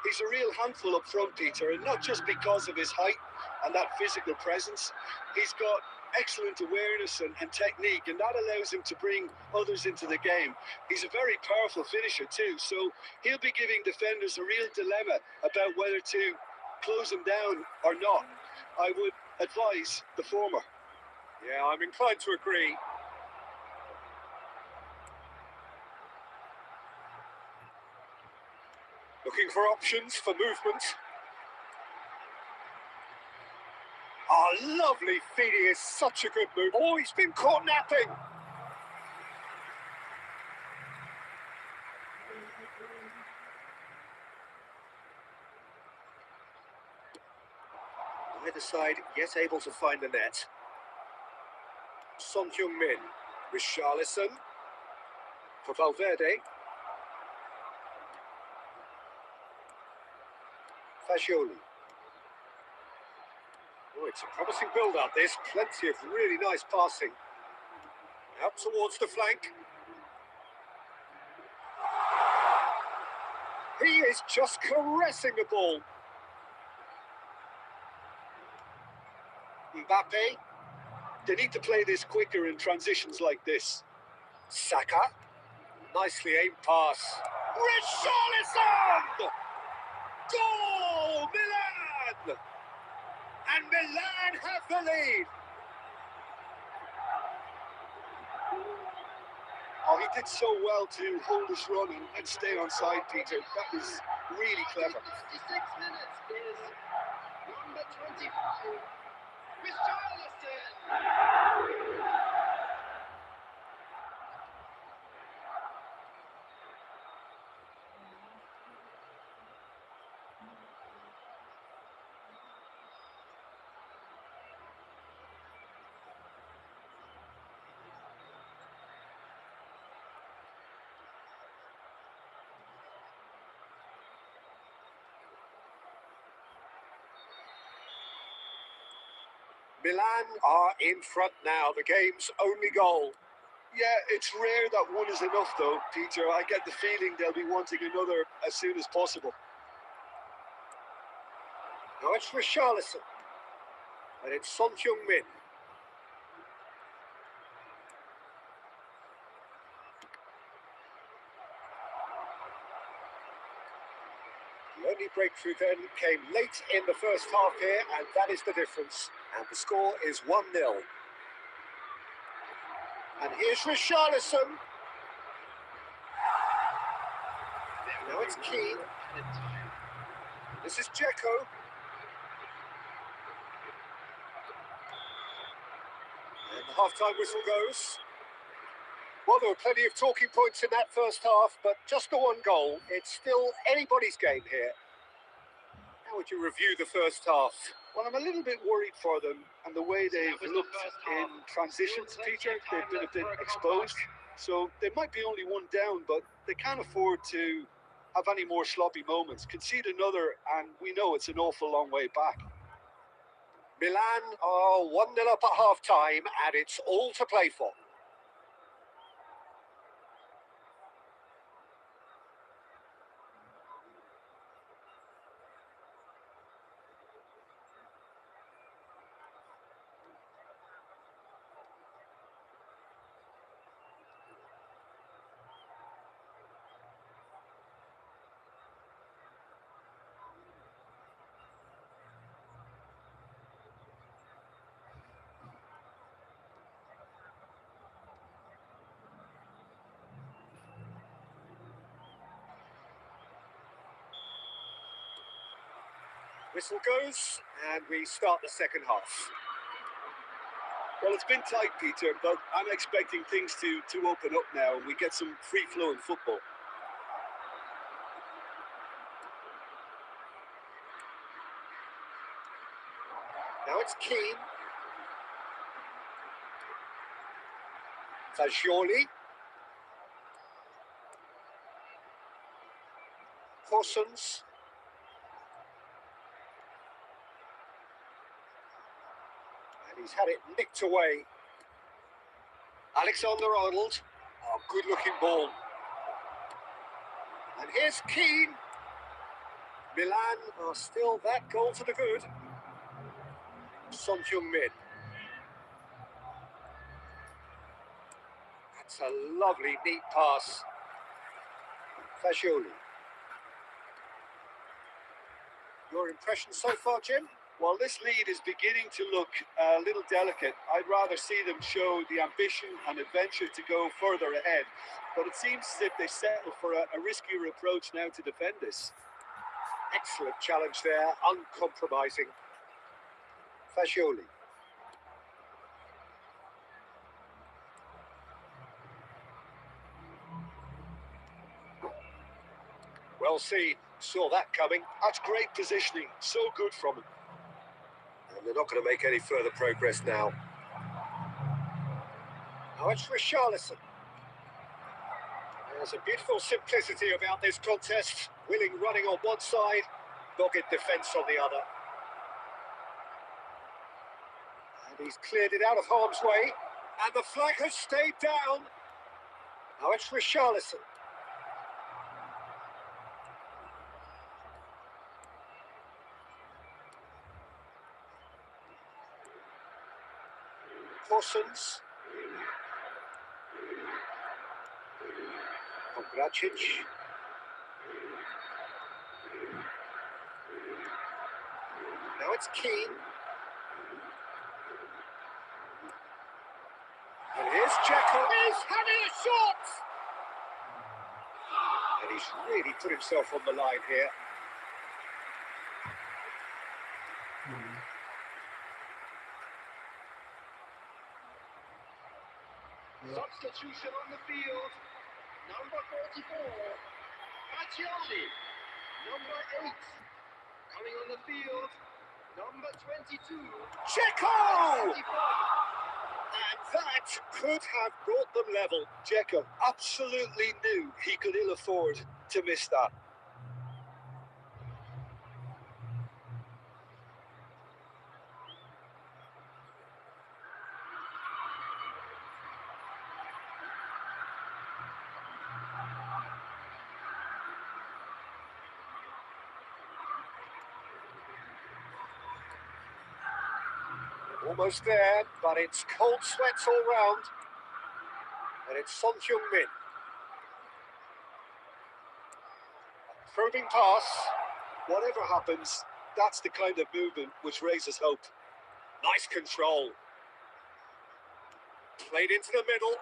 He's a real handful up front, Peter, and not just because of his height and that physical presence. He's got excellent awareness and technique, and that allows him to bring others into the game. He's a very powerful finisher too, so he'll be giving defenders a real dilemma about whether to close him down or not. I would advise the former. Yeah, I'm inclined to agree. Looking for options for movement. Oh, lovely feed. He is such a good move. Oh, he's been caught napping. Either side yet able to find the net. Son Heung-min. Richarlison. For Valverde. Fagioli. Oh, it's a promising build-up, this. Plenty of really nice passing. Out towards the flank. He is just caressing the ball. Mbappe. They need to play this quicker in transitions like this. Saka. Nicely aimed pass. Richarlison! Goal! Milan! And Milan have the lead. Oh, he did so well to hold his run and stay on side, Peter. That was really clever. 56 minutes is number 25, Richarlison. Milan are in front now, the game's only goal. Yeah, it's rare that one is enough though, Peter. I get the feeling they'll be wanting another as soon as possible. Now it's Richarlison. And it's Son Heung-min. The only breakthrough then came late in the first half here, and that is the difference. And the score is 1-0. And here's Richarlison. Now it's Keane. This is Dzeko. And the half-time whistle goes. Well, there were plenty of talking points in that first half, but just the one goal. It's still anybody's game here. How would you review the first half? Well, I'm a little bit worried for them and the way they've looked in transitions, Peter. They've been a bit exposed, so they might be only one down, but they can't afford to have any more sloppy moments. Concede another, and we know it's an awful long way back. Milan are 1-0 up at half-time, and it's all to play for. Whistle goes, and we start the second half. Well, it's been tight, Peter, but I'm expecting things to open up now and we get some free-flowing football. Now it's Keane. Fagioli. Horsens. And he's had it nicked away. Alexander-Arnold. Oh, good-looking ball. And here's Keane. Milan are still that goal to the good. Son Heung-min. That's a lovely, neat pass. Fagioli. Your impression so far, Jim? Well, this lead is beginning to look a little delicate. I'd rather see them show the ambition and adventure to go further ahead. But it seems as if they settle for a riskier approach now to defend this. Excellent challenge there, uncompromising. Fagioli. Well seen, saw that coming. That's great positioning, so good from him. And they're not going to make any further progress now. Now it's Richarlison. There's a beautiful simplicity about this contest. Willing running on one side, dogged defence on the other. And he's cleared it out of harm's way. And the flag has stayed down. Now it's Richarlison. Horsens. Gracic. Now it's Keane. And here's Dzeko. He's having a shot! And he's really put himself on the line here. Substitution on the field. Number 44, Fagioli. Number 8, coming on the field. Number 22, Dzeko! And that could have brought them level. Dzeko absolutely knew he could ill afford to miss that. Almost there, but it's cold sweats all round. And it's Son Heung-min. Probing pass. Whatever happens, that's the kind of movement which raises hope. Nice control. Played into the middle.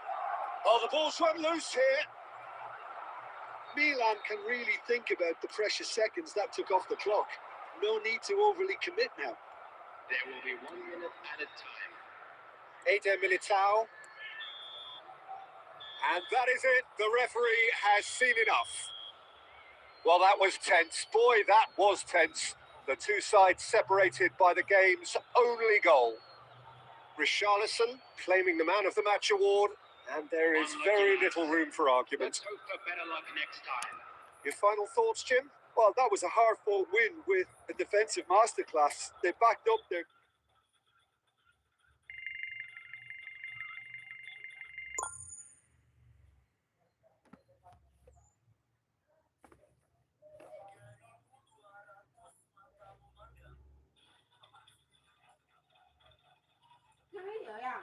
Oh, the ball's run loose here. Milan can really think about the precious seconds that took off the clock. No need to overly commit now. There will be 1 minute at a time. Eder Militao. And that is it. The referee has seen enough. Well, that was tense. Boy, that was tense. The two sides separated by the game's only goal. Richarlison claiming the Man of the Match award, and there is very little room for argument. Let's hope for better luck next time. Your final thoughts, Jim? Well, that was a hard-fought win with a defensive masterclass. They backed up their... Nó biết vậy à?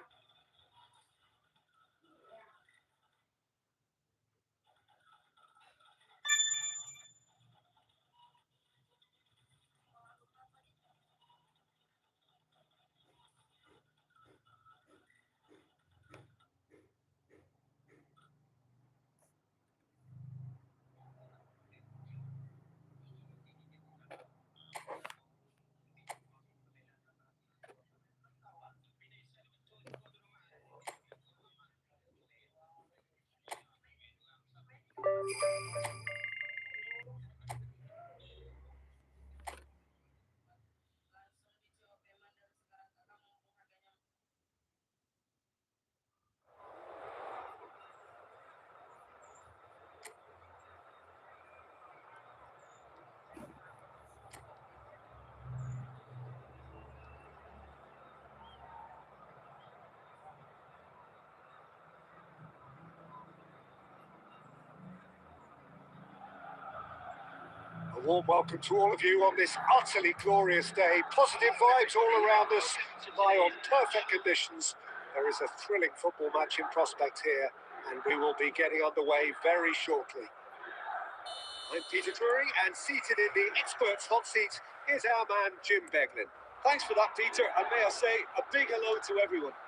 A warm welcome to all of you on this utterly glorious day. Positive vibes all around us, lie on perfect conditions. There is a thrilling football match in prospect here, and we will be getting underway very shortly. I'm Peter Drury, and seated in the experts' hot seat is our man Jim Beglin. Thanks for that, Peter, and may I say a big hello to everyone.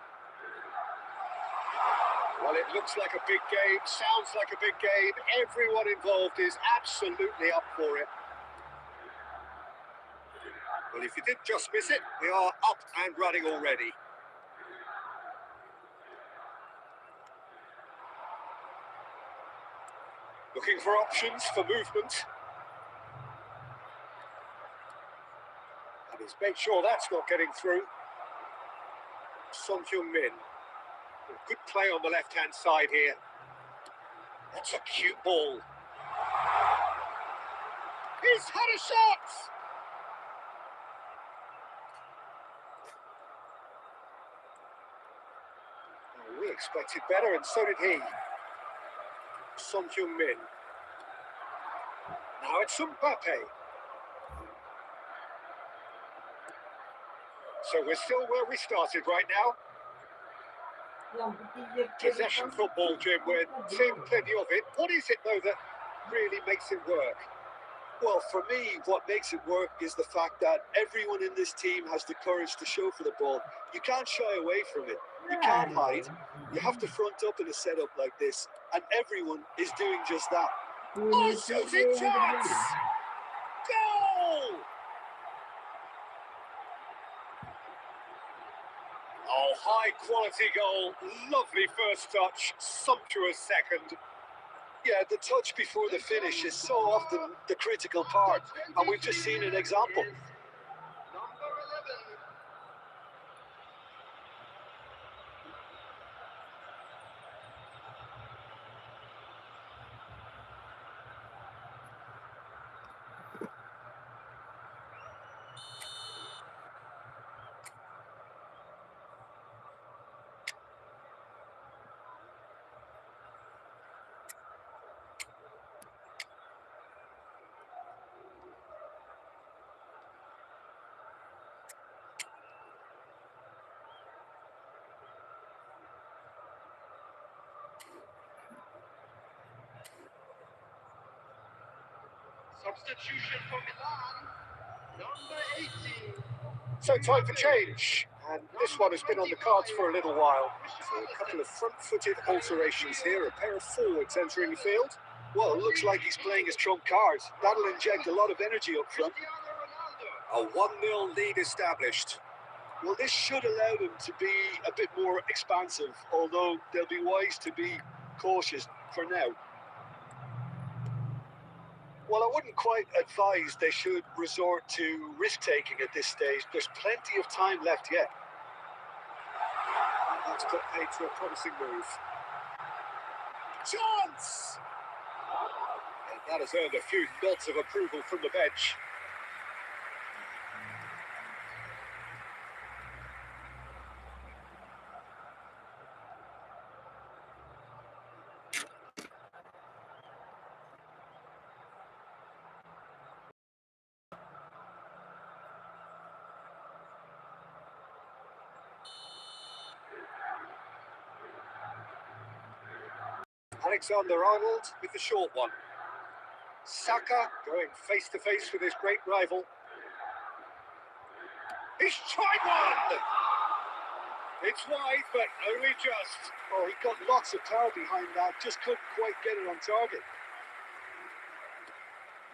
Well, it looks like a big game, sounds like a big game. Everyone involved is absolutely up for it. Well, if you did just miss it, we are up and running already. Looking for options for movement. And he's made sure that's not getting through. Son Heung-min. Good play on the left-hand side here. That's a cute ball. He's had a shot! Oh, we expected better, and so did he. Son Heung-min. Now it's Mbappe. So we're still where we started right now. Possession football, Jim. We're seeing plenty of it. What is it, though, that really makes it work? Well, for me, what makes it work is the fact that everyone in this team has the courage to show for the ball. You can't shy away from it. You can't hide. You have to front up in a setup like this, and everyone is doing just that. Oh, shooting chance! Goal! Oh, high-quality goal. Lovely first touch. Sumptuous second. Yeah, the touch before the finish is so often the critical part, and we've just seen an example. Number 11. Substitution for Milan, number 18. So time for change, and this one has been on the cards for a little while. So a couple of front-footed alterations here, a pair of forwards entering the field. Well, it looks like he's playing his trump cards. That'll inject a lot of energy up front. A 1-0 lead established. Well, this should allow them to be a bit more expansive, although they'll be wise to be cautious for now. Well, I wouldn't quite advise they should resort to risk-taking at this stage. There's plenty of time left yet. That's put paid to a promising move. Chance! And that has earned a few nods of approval from the bench. Alexander-Arnold with the short one. Saka going face-to-face with his great rival. He's tried one! It's wide, but only just. Oh, he got lots of power behind that, just couldn't quite get it on target.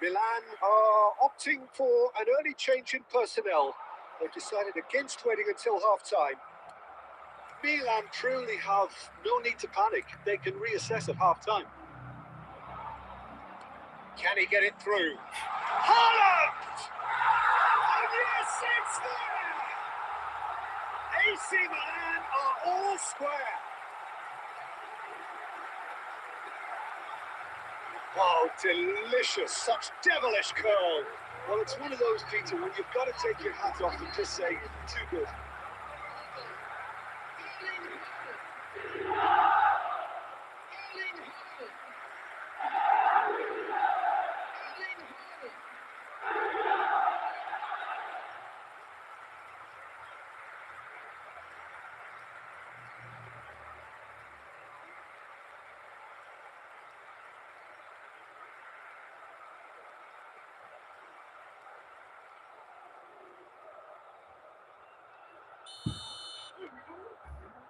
Milan are opting for an early change in personnel. They've decided against waiting until half-time. Milan truly have no need to panic. They can reassess at half-time. Can he get it through? Haaland! And yes, it's there! AC Milan are all square. Oh, delicious. Such devilish curl. Well, it's one of those, Peter, when you've got to take your hat off and just say, too good.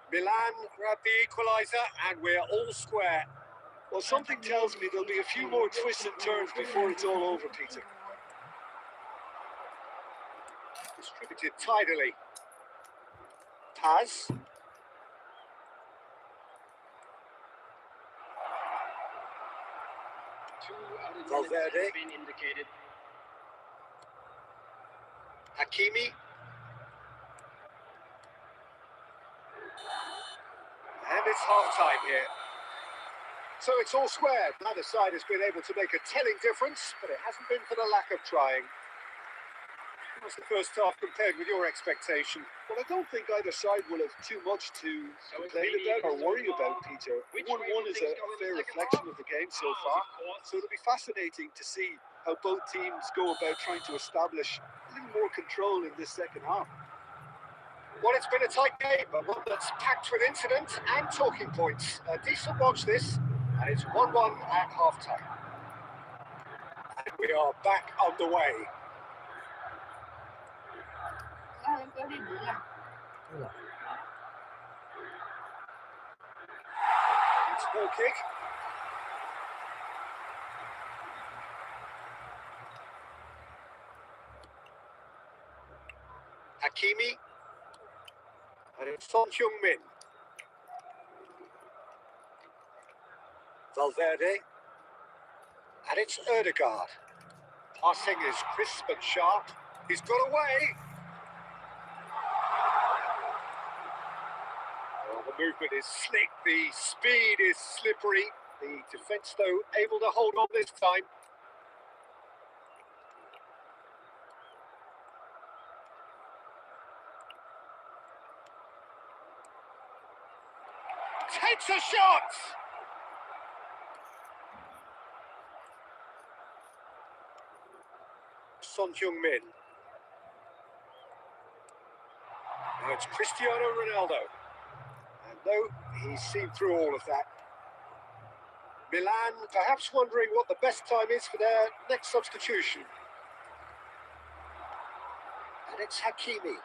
Milan grab the equaliser and we're all square. Well, something tells me there'll be a few more twists and turns before it's all over, Peter. Distributed tidily. Paz. Valverde. Been indicated. Hakimi. And it's half-time here. So it's all square. Neither side has been able to make a telling difference, but it hasn't been for the lack of trying. What's the first half compared with your expectation? Well, I don't think either side will have too much to complain about or worry about, Peter. 1-1 is a fair reflection of the game so far, so it'll be fascinating to see how both teams go about trying to establish a little more control in this second half. Well, it's been a tight game, but one that's packed with incident and talking points. A decent watch this, and it's 1-1 at half-time. And we are back on the way. It's a goal kick. Hakimi. And it's Son Heung-min. Valverde. And it's Ødegaard. Passing is crisp and sharp. He's got away. Well, the movement is slick. The speed is slippery. The defence, though, able to hold on this time. Takes a shot! Son Heung-min. Now it's Cristiano Ronaldo. And no, he's seen through all of that. Milan perhaps wondering what the best time is for their next substitution. And it's Hakimi.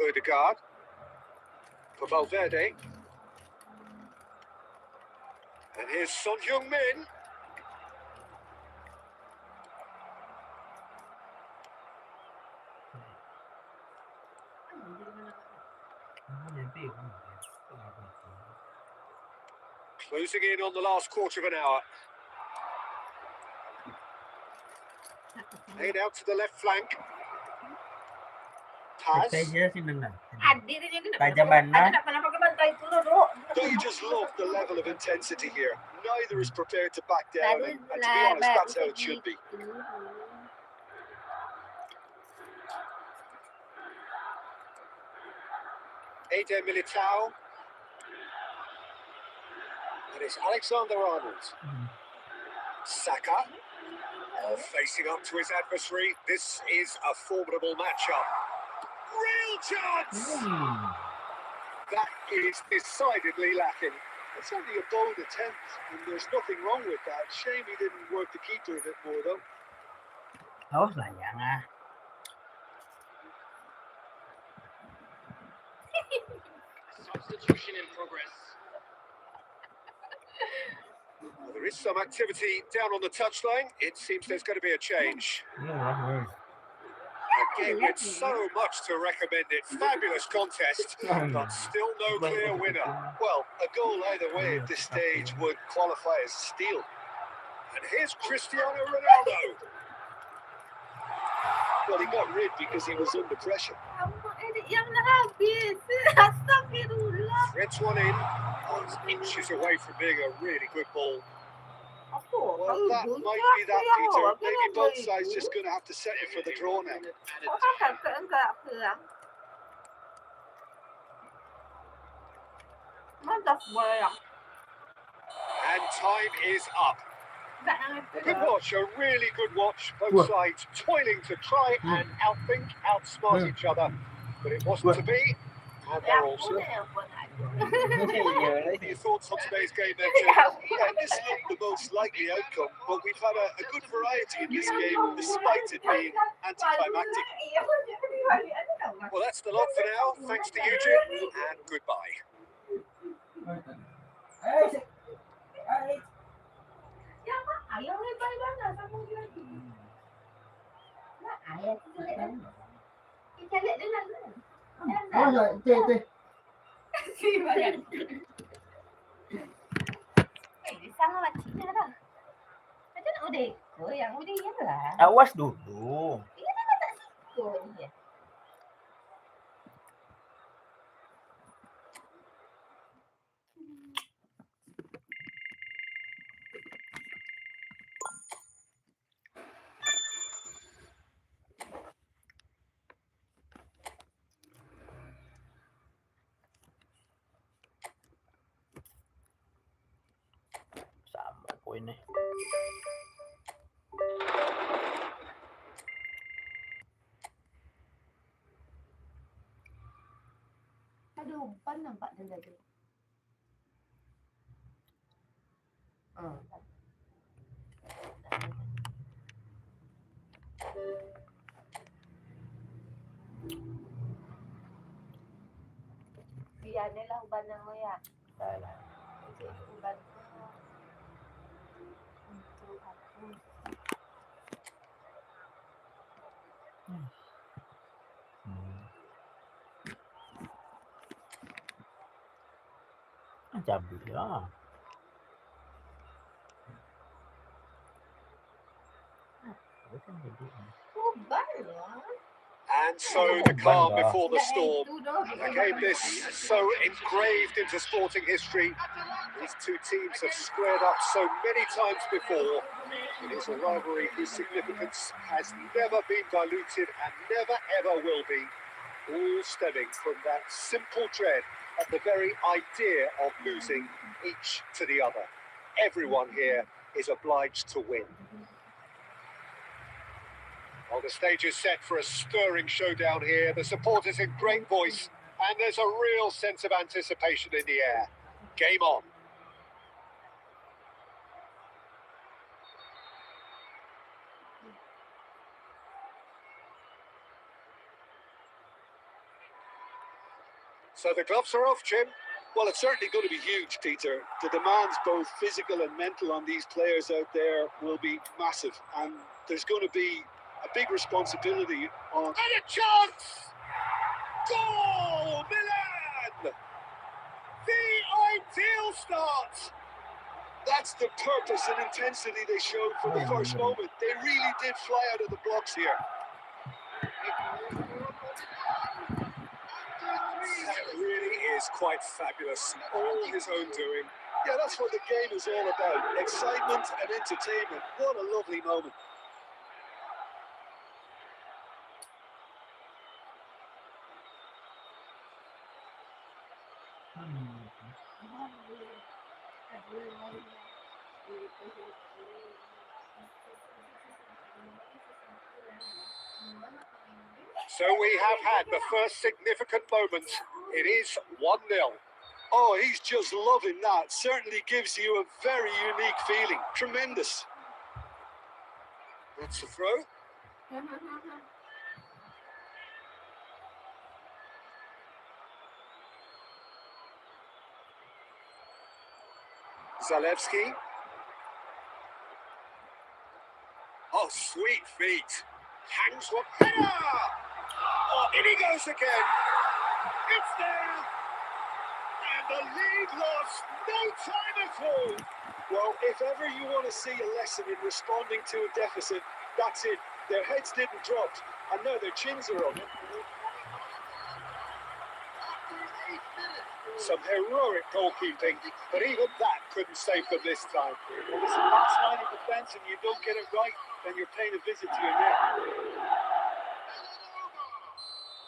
Odegaard. For Valverde. And here's Son Heung-min. Closing in on the last quarter of an hour. Played out to the left flank. Pass. Don't you just love the level of intensity here? Neither is prepared to back down, and to be honest, that's how it should be. Eder Militao. And it's Alexander-Arnold. Saka. Facing up to his adversary. This is a formidable matchup. Real chance! That is decidedly lacking. It's only a bold attempt, and there's nothing wrong with that. Shame he didn't work the keeper a bit more, though. Substitution in progress. Well, there is some activity down on the touchline. It seems there's going to be a change. Again, with so much to recommend it. Fabulous contest, but still no clear winner. Well, a goal either way at this stage would qualify as steal. And here's Cristiano Ronaldo. Well, he got rid because he was under pressure. Threads one in. Oh, it's inches away from being a really good ball. Well, that might be that, Peter. Maybe both sides just going to have to settle for the draw now. And time is up. A good watch, a really good watch. Both sides toiling to try and outthink, outsmart each other. But it wasn't to be, and they're also. Your thoughts on today's game, then, Jim? Yeah, this looked the most likely outcome, but we've had a good variety in this game, despite it being anticlimactic. Well, that's the lot for now. Thanks to you, Jim, and goodbye. Awas dulu. Sama poinnya. Ada umpan nampak dan jadi. Biar ni lah uban yang ya. Salah. Uban untuk aku. Cabut lah. Uban lah. And so the calm before the storm. A game this so engraved into sporting history. These two teams have squared up so many times before. It is a rivalry whose significance has never been diluted and never ever will be. All stemming from that simple dread at the very idea of losing each to the other. Everyone here is obliged to win. Well, the stage is set for a stirring showdown here. The supporters in great voice And there's a real sense of anticipation in the air. Game on. So the gloves are off, Jim. Well, it's certainly going to be huge, Peter. The demands, both physical and mental, on these players out there will be massive. And there's going to be a big responsibility on... And a chance! Goal! Milan! The ideal start! That's the purpose and intensity they showed from the first moment. They really did fly out of the blocks here. That really is quite fabulous. All his own doing. Yeah, that's what the game is all about. Excitement and entertainment. What a lovely moment. So we have had the first significant moment. It is 1-0. Oh, he's just loving that. Certainly gives you a very unique feeling. Tremendous. That's the throw. Zalewski. Oh, sweet feet. Hangs one. Header! Oh, in he goes again. It's there. And the lead lost no time at all. Well, if ever you want to see a lesson in responding to a deficit, that's it. Their heads didn't drop, and now their chins are up. Some heroic goalkeeping, but even that couldn't save them this time. Well, it's a last line of defence, and you don't get it right, then you're paying a visit to your net.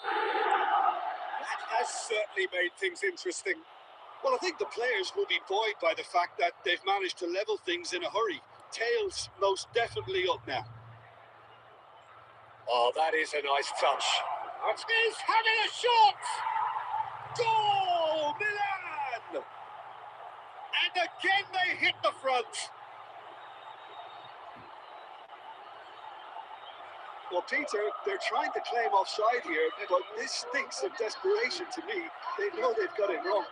That has certainly made things interesting. Well, I think the players will be buoyed by the fact that they've managed to level things in a hurry. Tails most definitely up now. Oh, that is a nice touch. He's having a shot! Goal! Milan! And again they hit the front. Well, Peter, they're trying to claim offside here, but this stinks of desperation to me. They know they've got it wrong.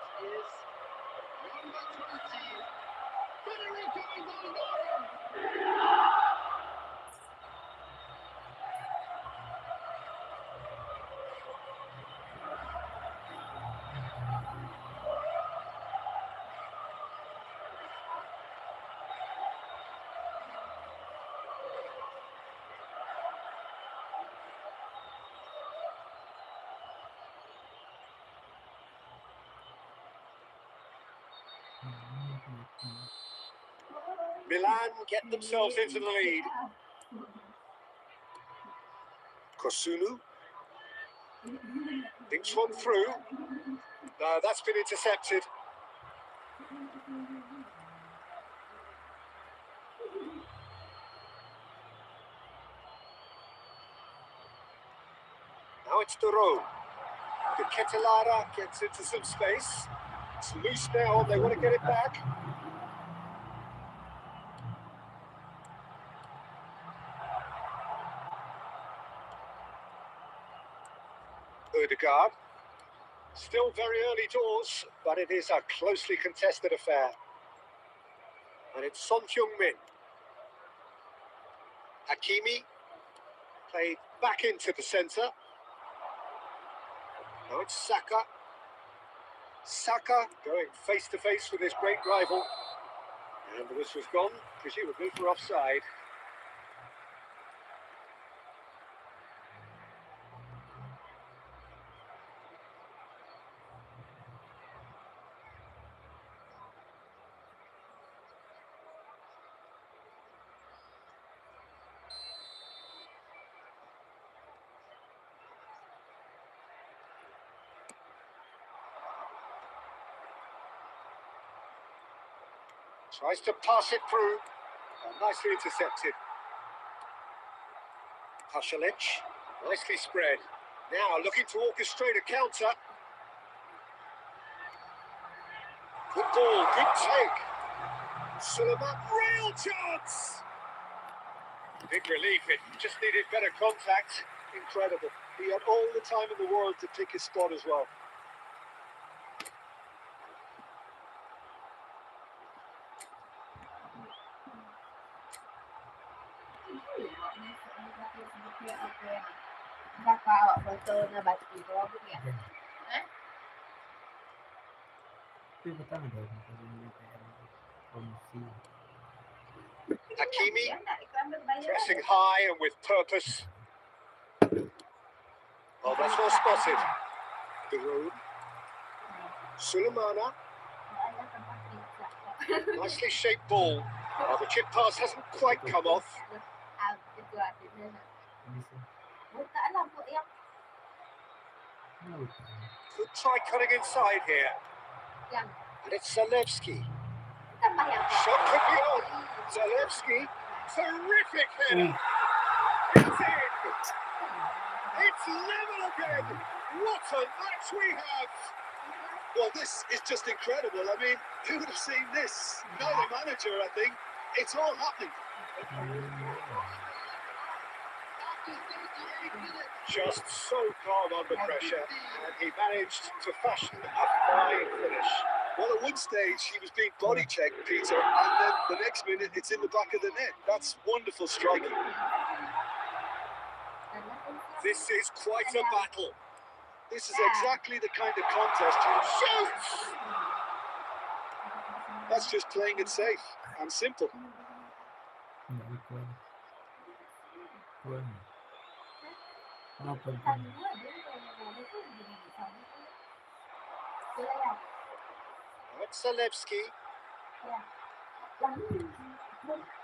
Milan get themselves into the lead. Kosunu. Thinks one through. No, that's been intercepted. Now it's Duro. The Ketelara gets into some space. It's loose now, they want to get it back. Ødegaard. Still very early doors, but it is a closely contested affair. And it's Son Heung-min. Hakimi played back into the centre. Now it's Saka. Saka going face to face with his great rival. And the whistle's gone, presumably for offside. Tries to pass it through. Nicely intercepted. Pasalic, nicely spread. Now looking to orchestrate a counter. Good ball, good take. Suleiman, real chance. Big relief, it just needed better contact. Incredible. He had all the time in the world to pick his spot as well. Kakak awak foto na batu kau pergi ah? Tapi betul ada promosi. Hakimi, Dia nak iklan berbayar. pressing high and with purpose. Oh, that's well spotted. Giroud. Suleimana, Ada tempat pizza. nicely shaped ball. Oh, the chip pass hasn't quite come off. Itu ada dia. Bisa. Buka lampu yang Could try cutting inside here. yang And it's Zalewski. tambah yang Shot could be on. Zalewski, terrific header. It's in. It's level again. What a match we have. Well, this is just incredible. I mean, who would have seen this? Not the manager, I think. It's all happening. Just so calm under pressure, and he managed to fashion a fine finish. Well, at one stage, he was being body checked, Peter, and then the next minute, it's in the back of the net. That's wonderful striking. This is quite a battle. This is exactly the kind of contest you Shoots! That's just playing it safe and simple. It's Zalewski.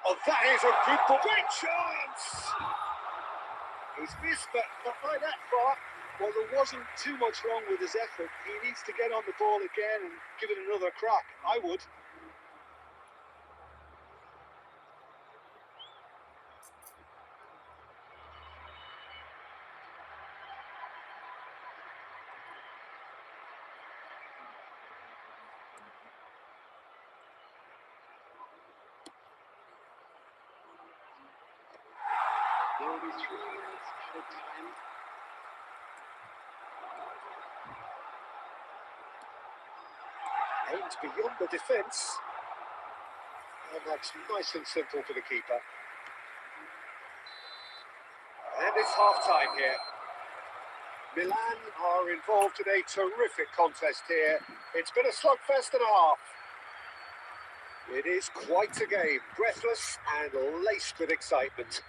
Oh, that is a good ball. Great chance! He's missed, but not by that far. Well, there wasn't too much wrong with his effort. He needs to get on the ball again and give it another crack. I would. There will be 3 minutes added time. Aimed beyond the defence. And that's nice and simple for the keeper. And it's half-time here. Milan are involved in a terrific contest here. It's been a slugfest and a half. It is quite a game, breathless and laced with excitement.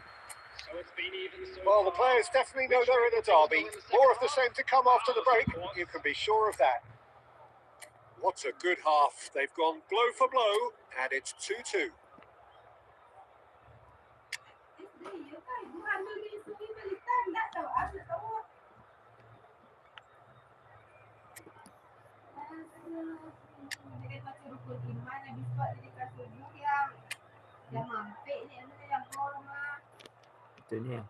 So it's been even so Well, the far. players definitely know they're in a derby. More of the same to come after the break, you can be sure of that. What a good half. They've gone blow for blow, and it's 2-2. Itu ni ya.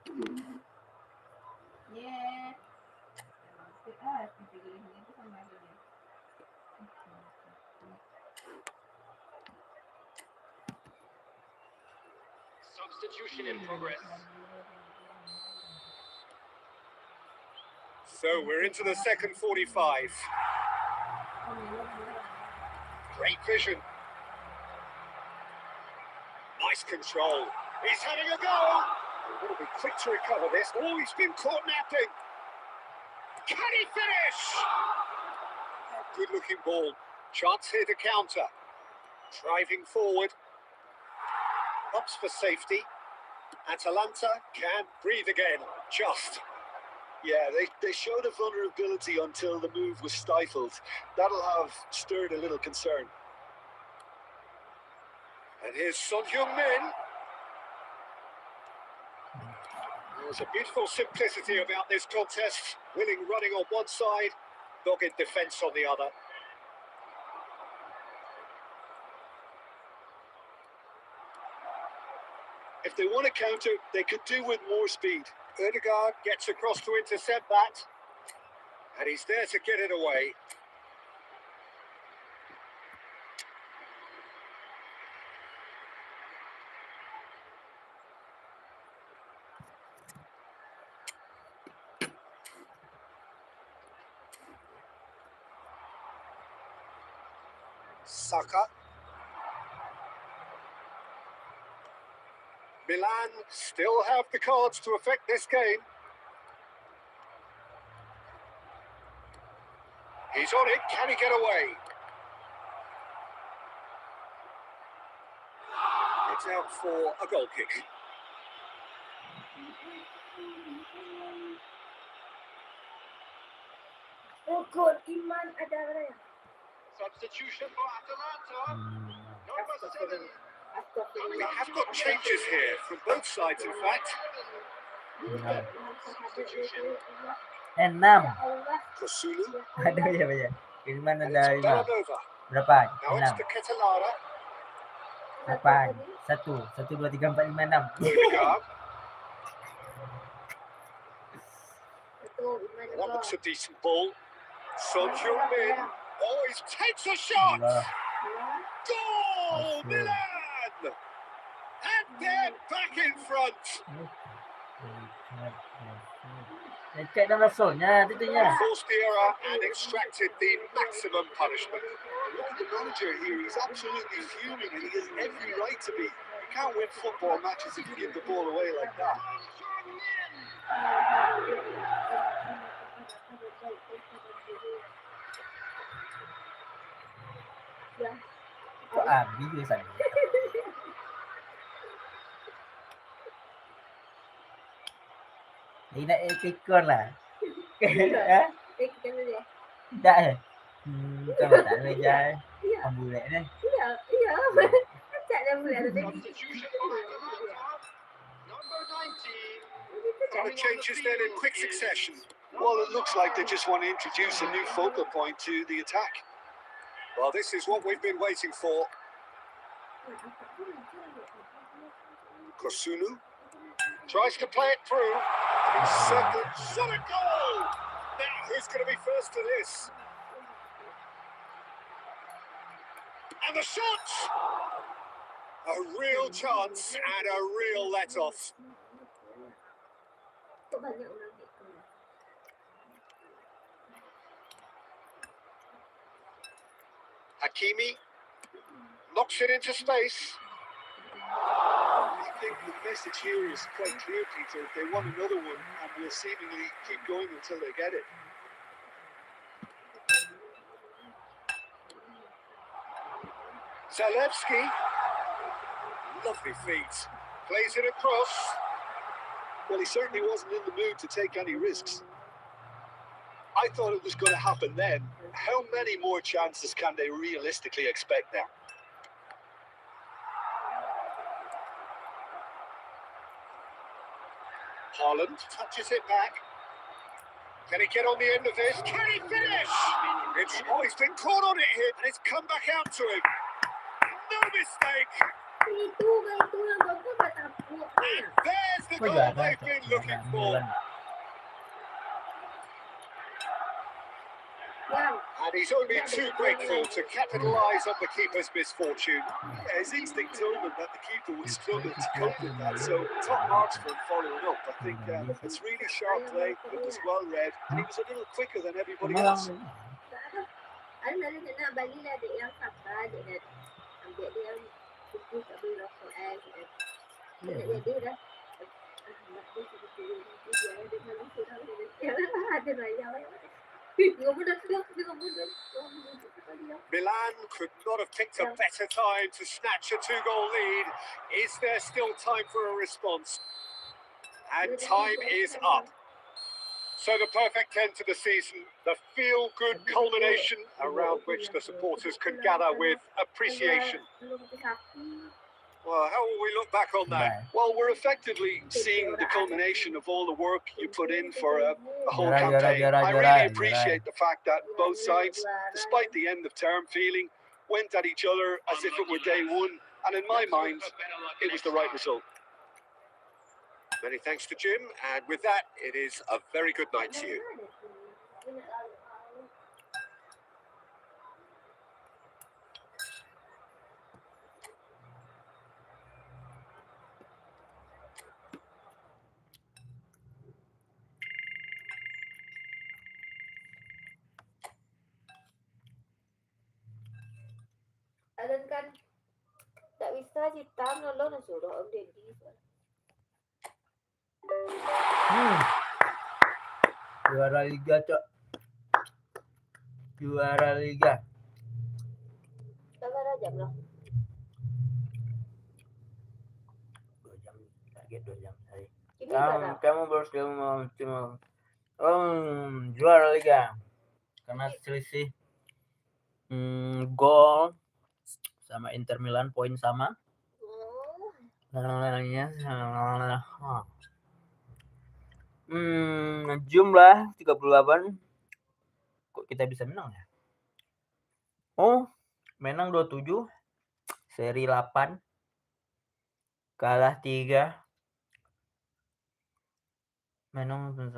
Substitution in progress. So we're into the second 45. Great vision. Nice control. He's having a go. He'll be quick to recover this. Oh, he's been caught napping. Can he finish? Good looking ball. Chance here to counter. Driving forward. Ups for safety. Atalanta can breathe again. Just. Yeah, they showed a vulnerability until the move was stifled. That'll have stirred a little concern. And here's Son Heung-min. There's a beautiful simplicity about this contest. Willing running on one side, dogged defence on the other. If they want to counter, they could do with more speed. Ødegaard gets across to intercept that. And he's there to get it away. Saka. Milan still have the cards to affect this game. He's on it. Can he get away? It's out for a goal kick. Oh God, Iman ada apa ya? Substitution for Atalanta. Number 7. We have got changes here from both sides, in fact. Substitution. 6. Kosulu Ada ya. Firman and ada it's 5. Belanova. Berapa? Now it's 6. to Ketelara. 8. 1. 1, 2, 3, 4, 5, 6. Odegaard. Itu Iman That juga. looks a decent ball. Son Heung-min. Oh, he takes a shot! Allah. Goal! Okay. Milan! And they're back in front. Dekat dalam rasulnya, tentunya. Forced the error and extracted the maximum punishment. Look at the manager here. He's absolutely fuming, and he has every right to be. You can't win football matches if you give the ball away like that. Kok habis je sana. Dia nak pikir lah. Ha? Kita boleh. Tak eh? Bukan tak meja. Iya, Ambulat ni. iya. Tak ada boleh ada tadi. Substitution for Atalanta. Number 19. And the changes then in quick succession. Well, it looks like they just want to introduce a new focal point to the attack. Well, this is what we've been waiting for. Kosunu tries to play it through. He's circled. Shot a goal! Now, who's going to be first to this? And the shot! A real chance and a real let-off. Kok banyak orang gitu. Hakimi knocks it into space. I think the message here is quite clear, Peter. They want another one, and will seemingly keep going until they get it. Zalewski. Lovely feet. Plays it across. Well, he certainly wasn't in the mood to take any risks. I thought it was going to happen then. How many more chances can they realistically expect now? Haaland touches it back. Can he get on the end of this? Can he finish? He's been caught on it here, and it's come back out to him. No mistake. Itu yang bagus tak tapuk. There's the Kau goal jaga they've been looking for. Milan. Yang And he's only too grateful to capitalise on the keeper's misfortune. Yeah, his instinct told him that the keeper would struggle to cope with that, so top marks for him following up. I think it's really sharp play, it was well read, and he was a little quicker than everybody else. ada nak bagi lah adik yang Saka, adik dah ambil dia buku tak boleh rokok nak jadi dah. Mak dia seperti dia ada dalam surau dia. Ada raya. Milan could not have picked a better time to snatch a two-goal lead. Is there still time for a response? And time is up. So the perfect end to the season, the feel-good culmination around which the supporters can gather with appreciation. Well, how will we look back on that? Well, we're effectively seeing the culmination of all the work you put in for a whole You're campaign. right, I you're really right. appreciate the fact that both sides, despite the end-of-term feeling, went at each other as if it were day one, and in my mind, it was the right result. Many thanks to Jim, and with that, it is a very good night to you. kemarin kan tak bisa hitam lo suruh Om Deddy. Juara liga, Cok. Juara liga. Berapa jam lo? 2 jam. Target 2 jam tadi. Ini berapa? Kamu baru mau juara liga. Karena selisih gol sama Inter Milan poin sama. Jumlah 38. Kok kita bisa menang ya? Oh, menang 27. Seri 8. Kalah 3. Menang 1.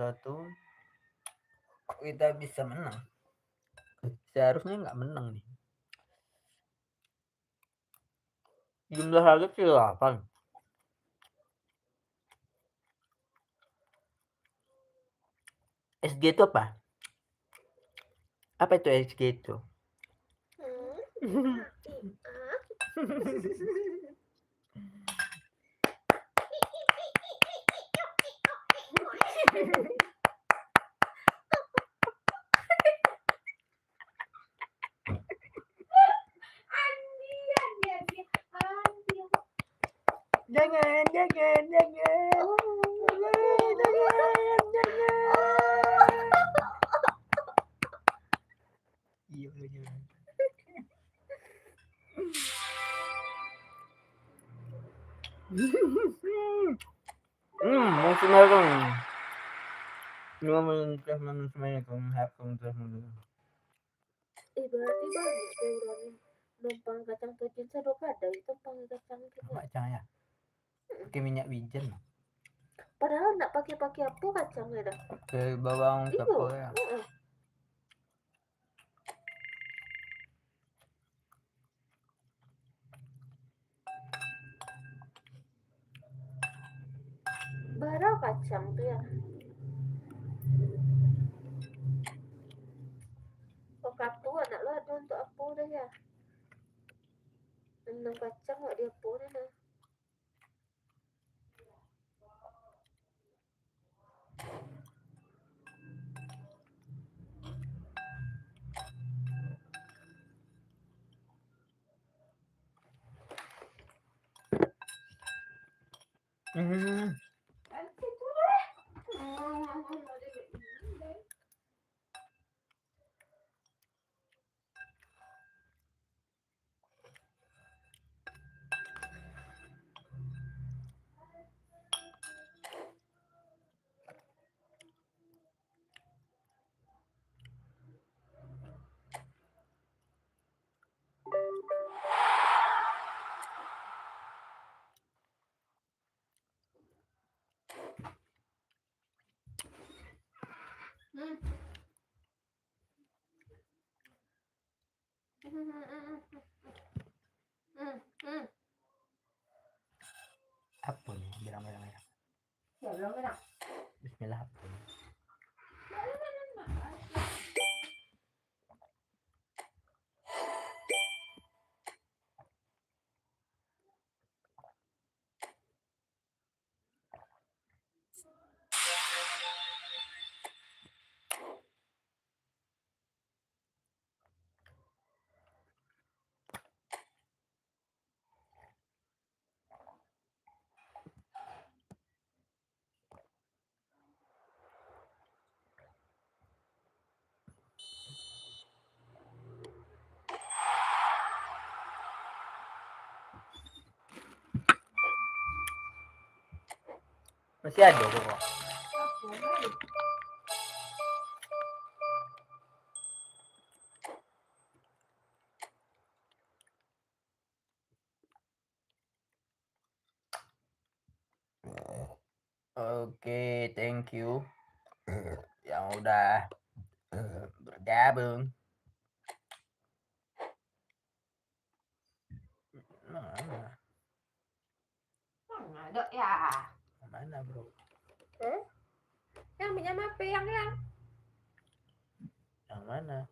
Kok kita bisa menang? Seharusnya nggak menang nih. Jumlah target 8. SG itu apa? Apa itu SG itu? Jangan. Iya. Maksudnya Berarti banyak ya orang numpang kacang tujuh sado kada itu numpang kacang kita. Kacang ya. Pakai minyak wijen. Padahal nak pakai apa kacangnya dah? Pakai bawang kapur ya. Barang kacang tuh ya. Oh kartu anak lo ada untuk apa dah ya? Enam kacang nggak dia apa dah. Apa nih? Bilang. Ya belum kena. Bismillah. Apa nih? Masih ada kok. Oke, thank you yang udah bergabung. Mana ada ya? Mana bro? Yang pinjam HP yang Yang mana?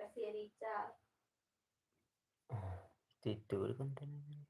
Kasih Richard. Tidur kontennya.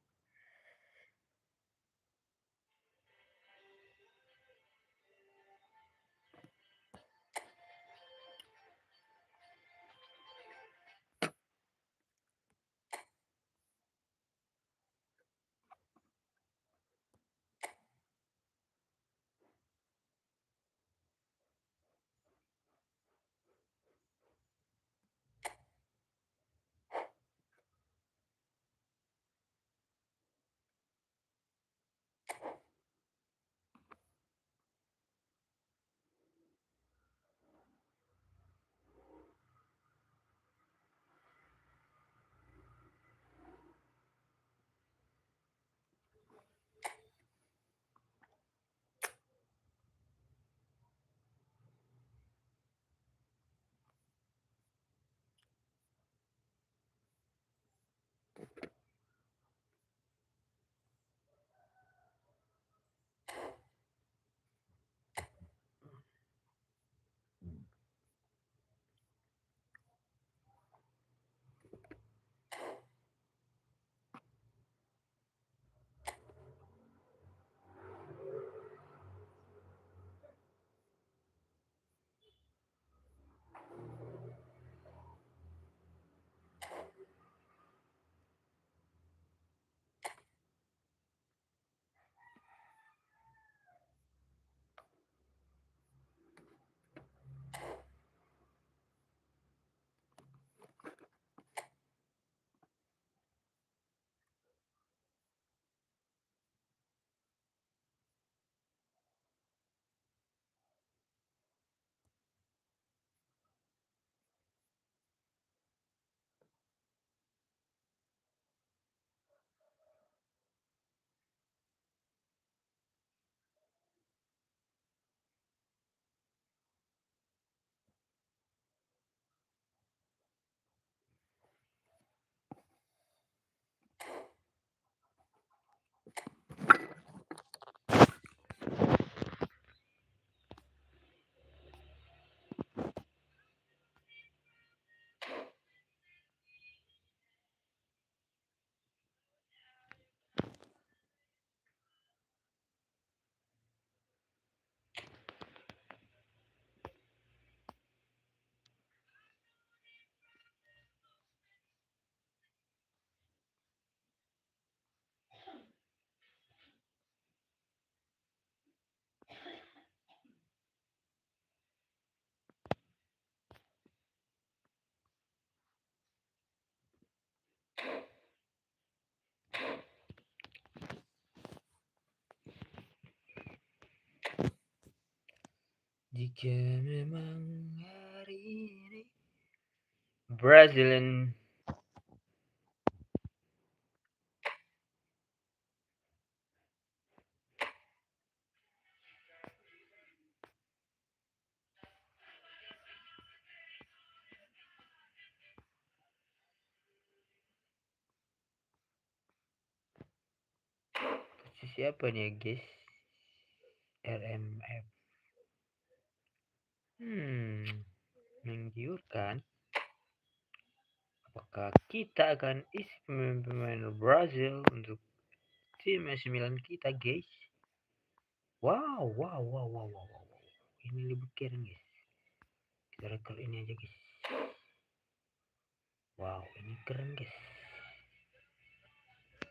Jika memang hari ini Brazilian siapa nih guys? RMF. Menggiurkan. Apakah kita akan isi pemain-pemain Brazil untuk tim AC Milan kita guys? Wow. Ini lebih keren guys. Kita rekor ini aja guys. Wow, ini keren guys.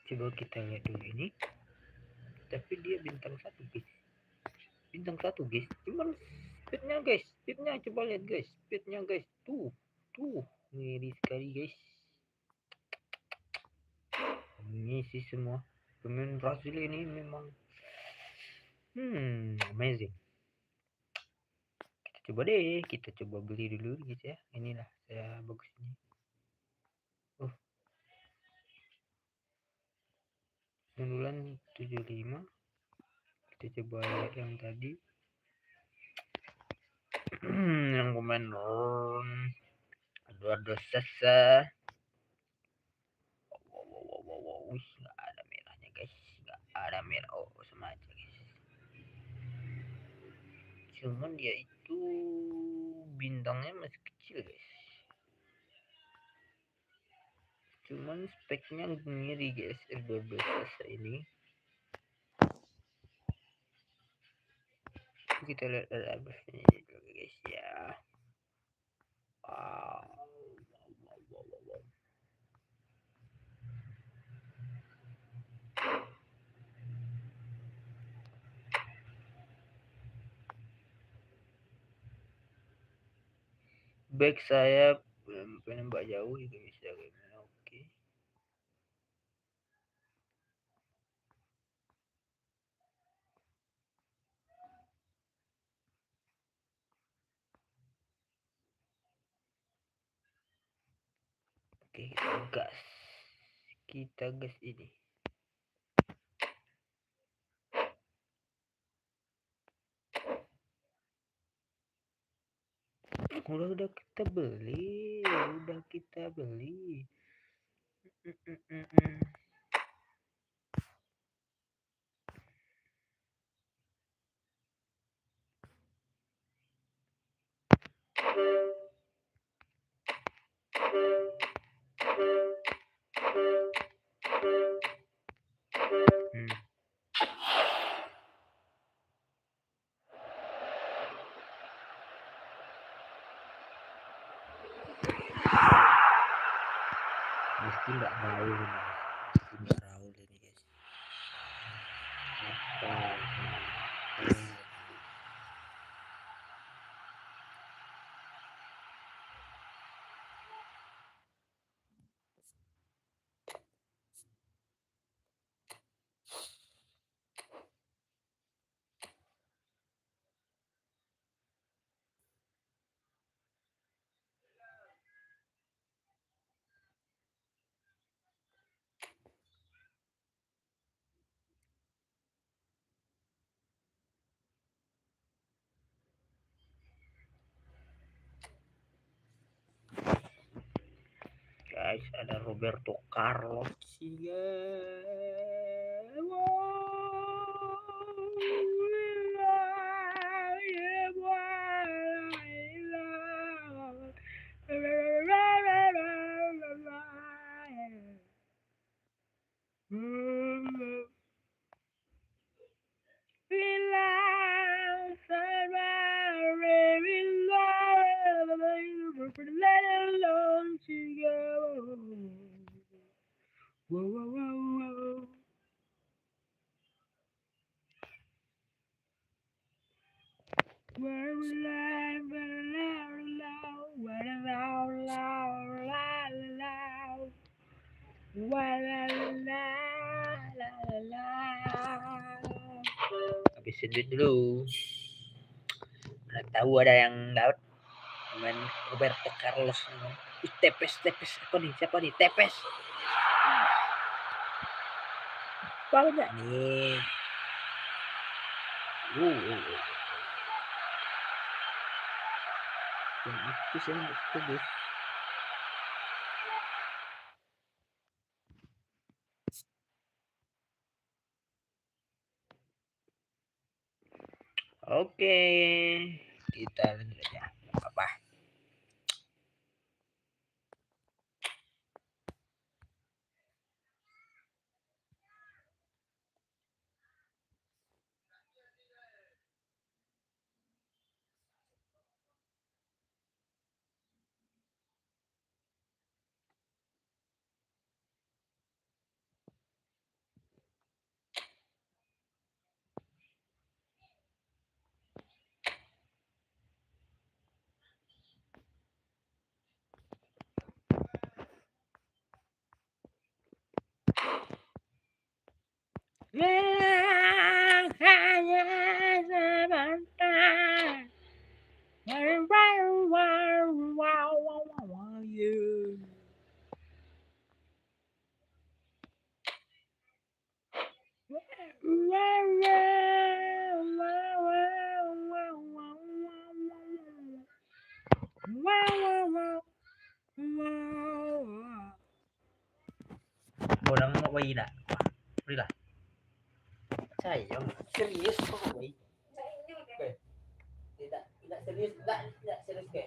Coba kita lihat dulu ini. Tapi dia bintang 1 guys. Bintang 1 guys. Cuman speednya coba lihat guys. Speednya guys. Tuh. Ngeri sekali guys. Ini sih semua pemain Brazil ini memang amazing. Kita coba beli dulu gitu ya. Inilah saya bagus ini. Sundulan 75. Kita coba lihat yang tadi. Yang pemain Eduardo Sasa. Wow. Nggak ada merahnya guys. Nggak ada merah. Sama aja guys. Cuman dia itu bintangnya masih kecil guys. cuman speknya ngiri guys, R12 ini. Kita lihat R12 nya dulu guys ya. Wow. Back saya penembak jauh juga bisa gimana. Oke. Oke, kita gas ini. Udah kita beli, Meski nggak Raul ini guys. Guys, ada Roberto Carlos juga. Habisin duit dulu. Mana tahu ada yang dapat main Roberto Carlos. Tepes siapa nih tepes banyak nih. Yang itu sih bagus. Oke, kita lanjut aja. Apa? Hanya sebentar. Orang mau bayi nak? Berilah. Saya serius kok bayi. Tidak serius, tidak serius ke?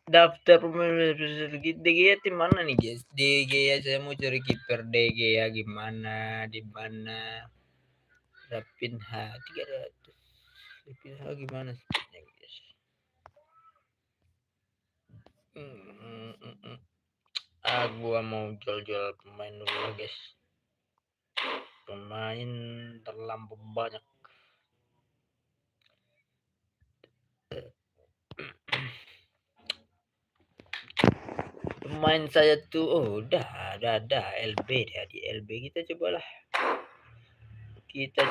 daftar pemain De Gea tim mana nih guys? De Gea saya mau cari kiper De Gea gimana, di mana? Rapinha 300. Rapinha gimana speednya guys? Gua mau jual-jual pemain dulu guys. Pemain terlampau banyak. Pemain saya tuh udah ada LB ya, di LB kita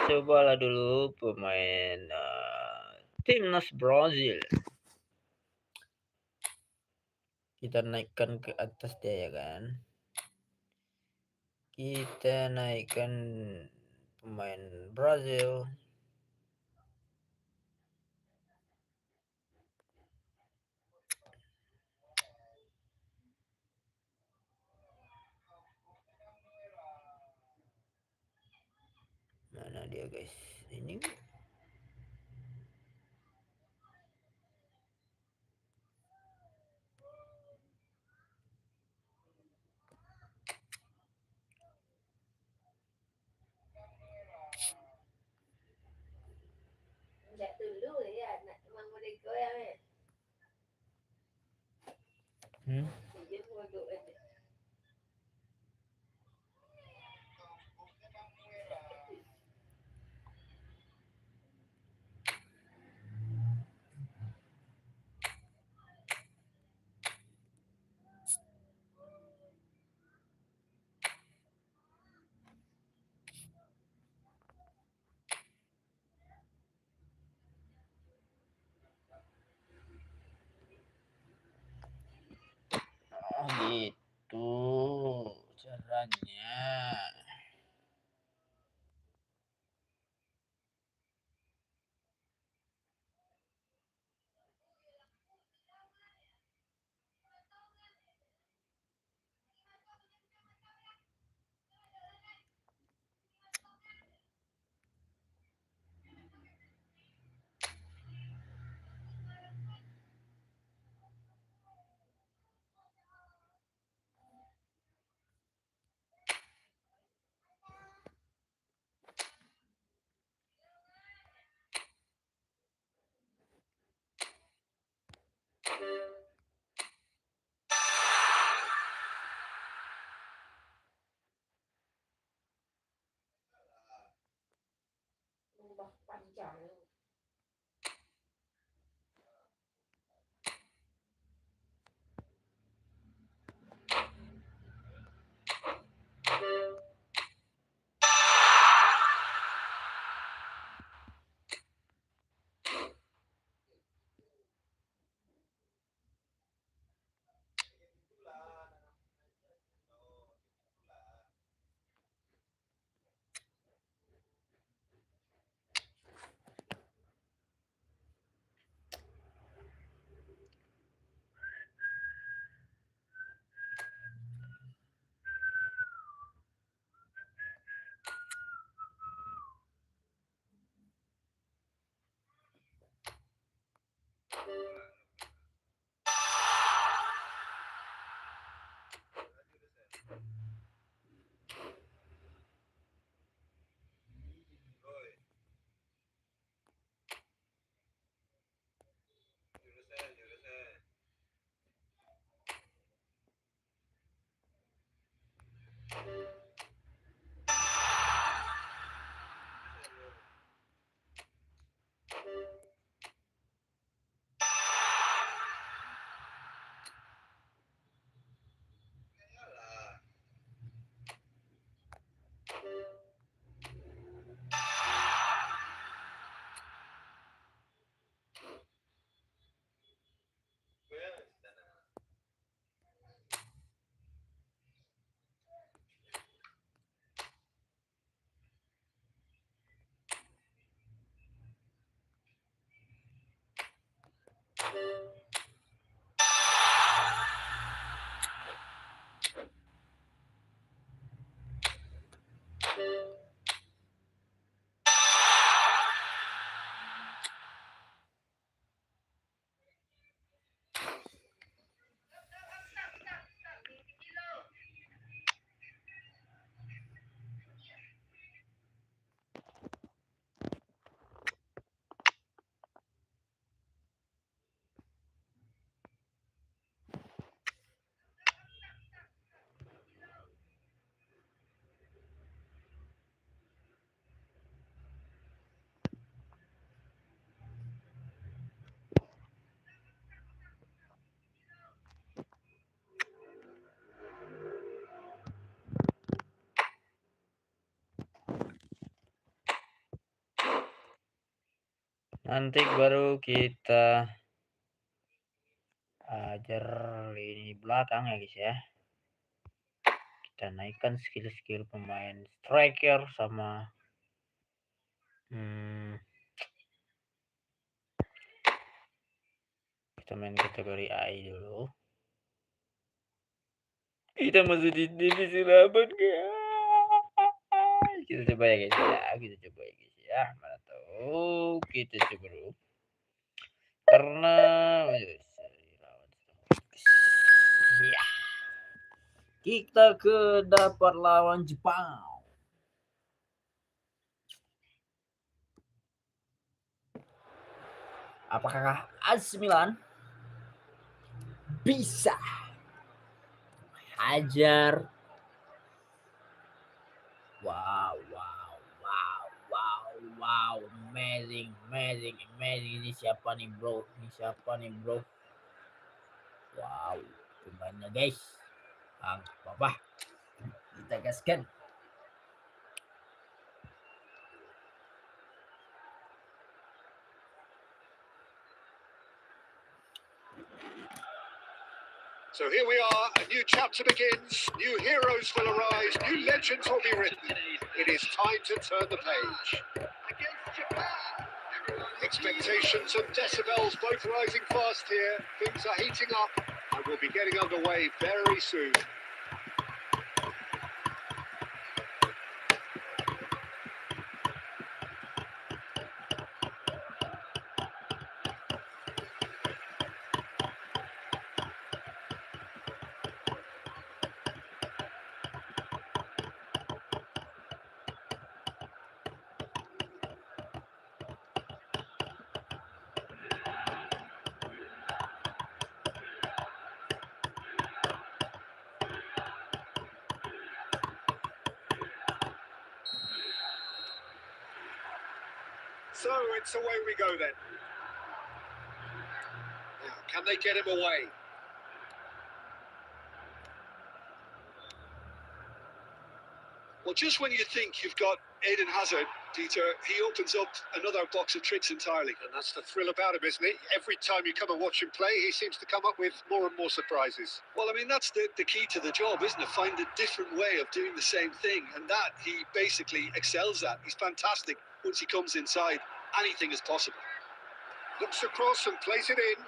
cobalah dulu pemain timnas Brazil, kita naikkan ke atas dia ya kan, kita naikkan pemain Brazil. Mana dia guys, ini Sejak dulu ya, nak memang boleh goyang ya. Dia bodoh aja. gitu caranya. Panjang. Nanti baru kita ajar lini belakang ya guys ya. Kita naikkan skill-skill pemain striker sama kita main kategori AI dulu. Kita masih di divisi 8 guys. Kita coba ya guys ya. Mana tahu kita coba dulu. Karena ya, kita dapat lawan Jepang. Apakah AC Milan bisa hajar? Wow, amazing. Ini siapa nih bro? Wow, pemainnya guys. Apa? Kita gaskan. So here we are, a new chapter begins, new heroes will arise, new legends will be written. It is time to turn the page. Against Japan. Expectations and decibels both rising fast here. Things are heating up and we'll be getting underway very soon. So it's away we go then. Now, can they get him away? Well, just when you think you've got Eden Hazard, Dieter, he opens up another box of tricks entirely. And that's the thrill about him, isn't it? Every time you come and watch him play, he seems to come up with more and more surprises. Well, I mean, that's the key to the job, isn't it? Find a different way of doing the same thing. And that he basically excels at. He's fantastic. Once he comes inside, anything is possible. Looks across and plays it in.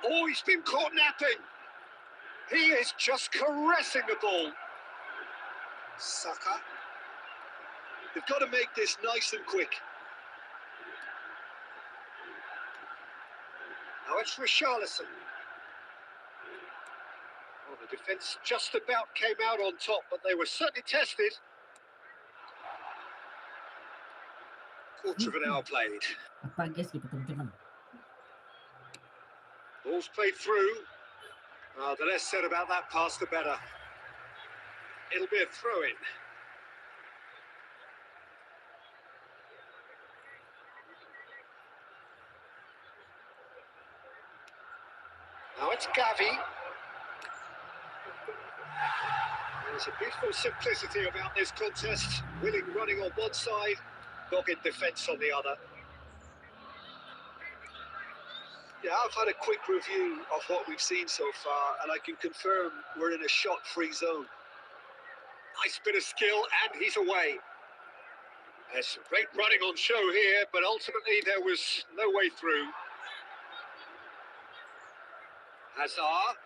Oh, he's been caught napping. He is just caressing the ball. Saka. They've got to make this nice and quick. Now it's Richarlison. Oh, the defence just about came out on top, but they were certainly tested. Quarter of an hour played. Apa guys gitu teman-teman? Ball's played through. Oh, the less said about that pass, the better. It'll be a throw-in. Now it's Gavi. There's a beautiful simplicity about this contest. Willing running on one side, dogged defence on the other. Yeah, I've had a quick review of what we've seen so far, and I can confirm we're in a shot-free zone. Nice bit of skill, and he's away. There's some great running on show here, but ultimately there was no way through. Hazard.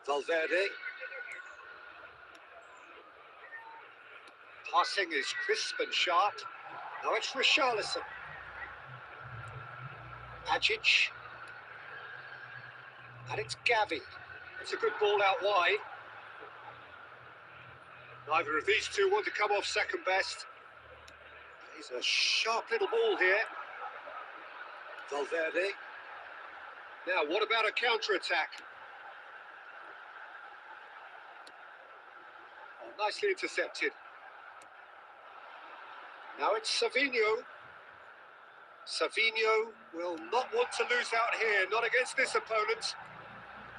Valverde. Passing is crisp and sharp. Now it's Richarlison. Ajic. And it's Gavi. It's a good ball out wide. Neither of these two want to come off second best. He's a sharp little ball here. Valverde. Now, what about a counter-attack? Oh, nicely intercepted. Now it's Savinho. Savinho will not want to lose out here, not against this opponent.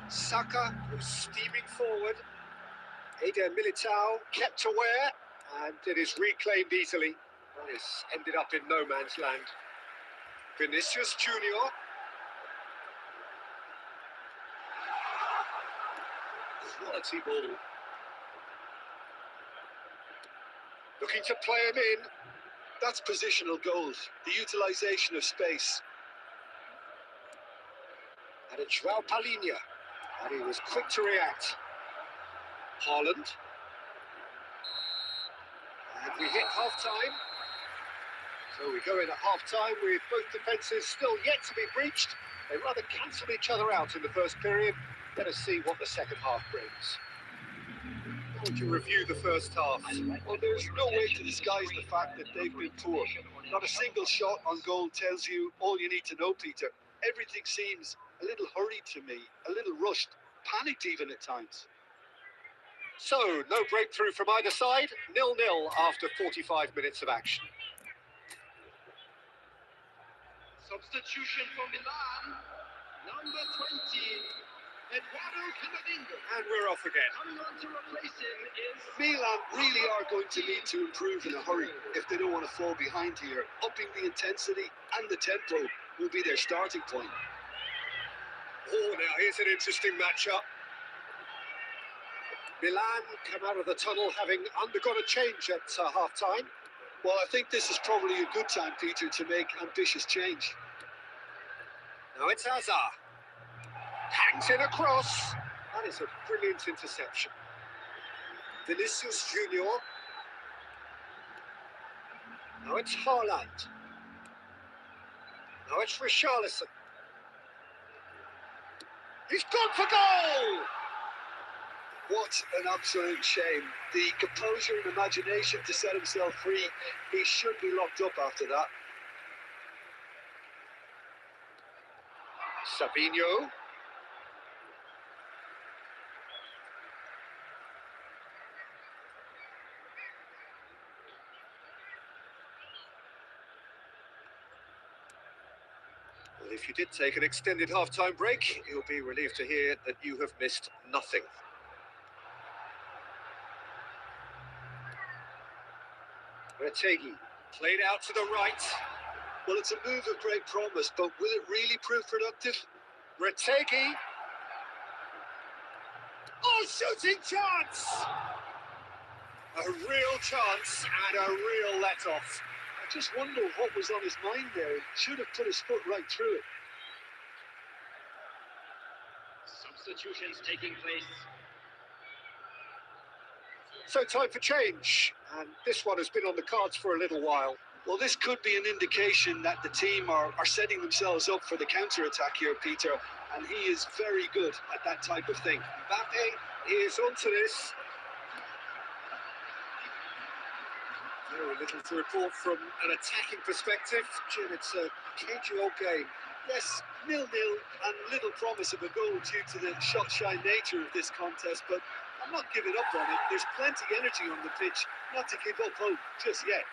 Saka was steaming forward. Eder Militao kept aware, and it is reclaimed easily. That is ended up in no man's land. Vinicius Junior. Quality ball. Looking to play him in. That's positional goals, the utilisation of space. And it's João Palhinha. And he was quick to react. Haaland. And we hit half-time. So we go in at half-time with both defences still yet to be breached. They rather cancelled each other out in the first period. Let us see what the second half brings. How would you review the first half? Well, there's no way to disguise the fact that they've been poor. Not a single shot on goal tells you all you need to know, Peter. Everything seems a little hurried to me, a little rushed, panicked even at times. So, no breakthrough from either side. 0-0 after 45 minutes of action. Substitution for Milan, number 20, Eduardo Camavinga. And we're off again. Coming on to replace him is Milan really are going to need to improve in a hurry if they don't want to fall behind here. Upping the intensity and the tempo will be their starting point. Oh, now here's an interesting matchup. Milan come out of the tunnel having undergone a change at half-time. Well, I think this is probably a good time, Peter, to make ambitious change. Now it's Hazard. Hangs in a cross. That is a brilliant interception. Vinicius Junior. Now it's Haaland. Now it's Richarlison. He's gone for goal! What an absolute shame. The composure and imagination to set himself free. He should be locked up after that. Savinho. Well, if you did take an extended half-time break, you'll be relieved to hear that you have missed nothing. Retegui, played out to the right. Well, it's a move of great promise, but will it really prove productive? Retegui. Oh, shooting chance! A real chance and a real let-off. I just wonder what was on his mind there. He should have put his foot right through it. substitutions taking place. So time for change, and this one has been on the cards for a little while. Well, this could be an indication that the team are setting themselves up for the counter-attack here, Peter, and he is very good at that type of thing. Mbappe is onto this. Very little to report from an attacking perspective. Jim, it's a cagey old game. Yes, 0-0 and little promise of a goal due to the shot-shy nature of this contest, but I'm not giving up on it. There's plenty of energy on the pitch, not to give up hope just yet.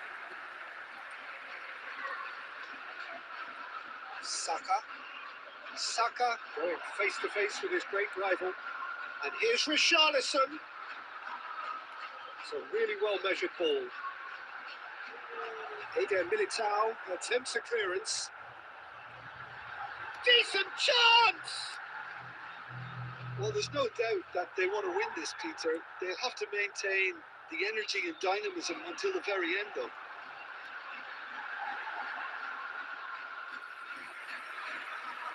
Saka going face to face with his great rival. And here's Richarlison. It's a really well measured ball. Eder Militao attempts a clearance. Decent chance! Well, there's no doubt that they want to win this, Peter. They'll have to maintain the energy and dynamism until the very end, though.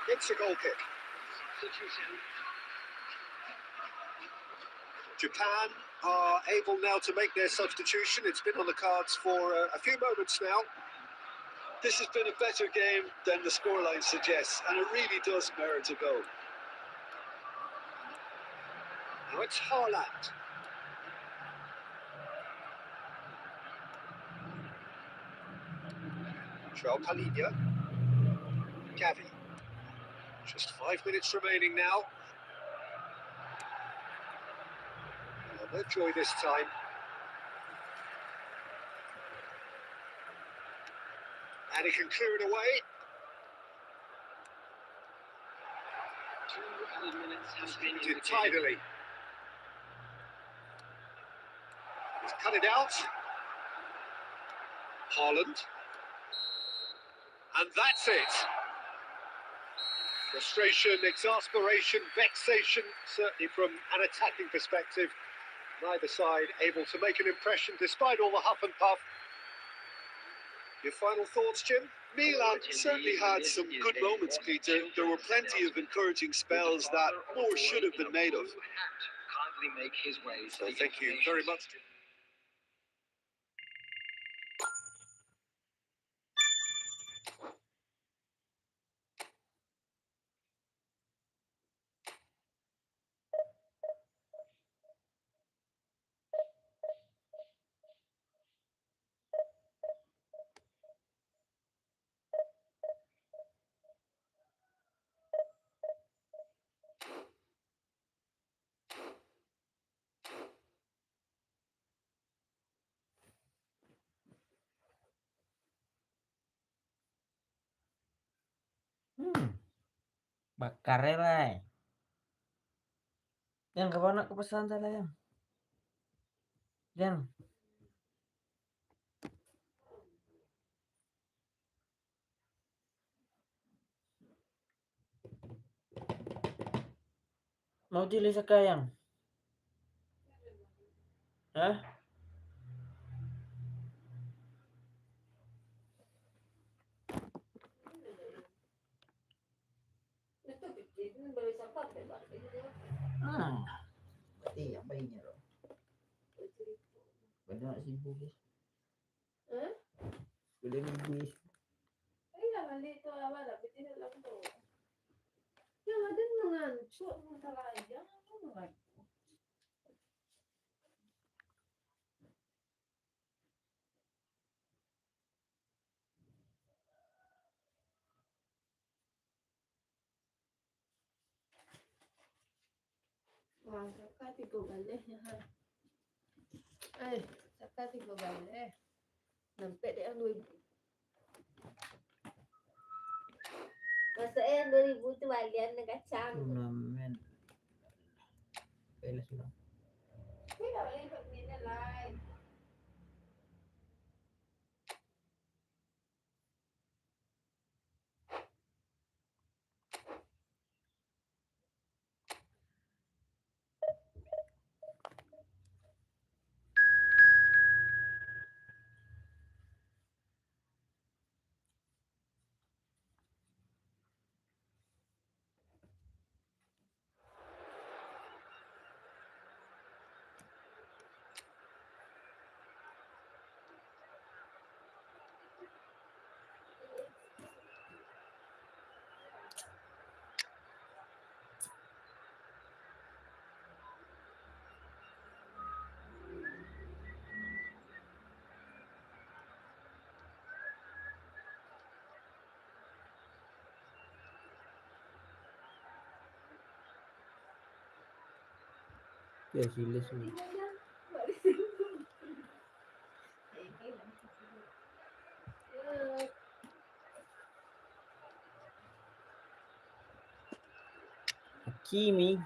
It's a goal kick. Substitution. Japan are able now to make their substitution. It's been on the cards for a few moments now. This has been a better game than the scoreline suggests, and it really does merit a goal. Now it's Haaland. João Palhinha. Gavi. Just 5 minutes remaining now. No joy this time. And he can clear it away. couple of minutes have been Did tidily. He's cut it out. Haaland. And that's it. Frustration, exasperation, vexation, certainly from an attacking perspective. Neither side able to make an impression despite all the huff and puff. Your final thoughts, Jim? Milan certainly had some good moments, Peter. There were plenty of encouraging spells that more should have been made of. Kindly make his way. So thank you very much. Bakar lah. Yang kemana ke pesantren lah yang? Mau pilih sekarang? Hah? Berarti yang bayinya loh. Banyak sibuk guys. Boleh guys. Iya balik itu awal tapi tidak langsung. Yang ada mengancuk masalah aja kan. Wah, Saka 3 balik ya. Saka 3 balik. Sampai dia 2000. Maksudnya 2000 tu balian dengan kacang. Turnamen. Pelas sudah. Tidak boleh ikut minat lain. Ya silis ni. Hakimi.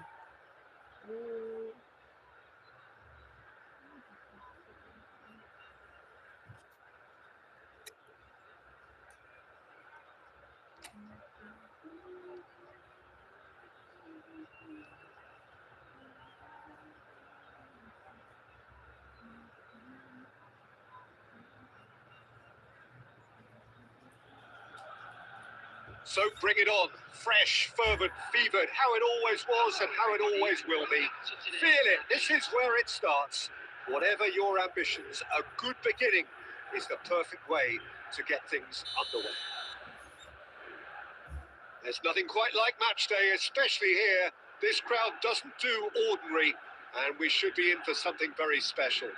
So bring it on. Fresh, fervent, fevered, how it always was and how it always will be. Feel it. This is where it starts. Whatever your ambitions, a good beginning is the perfect way to get things underway. There's nothing quite like match day, especially here. This crowd doesn't do ordinary, and we should be in for something very special.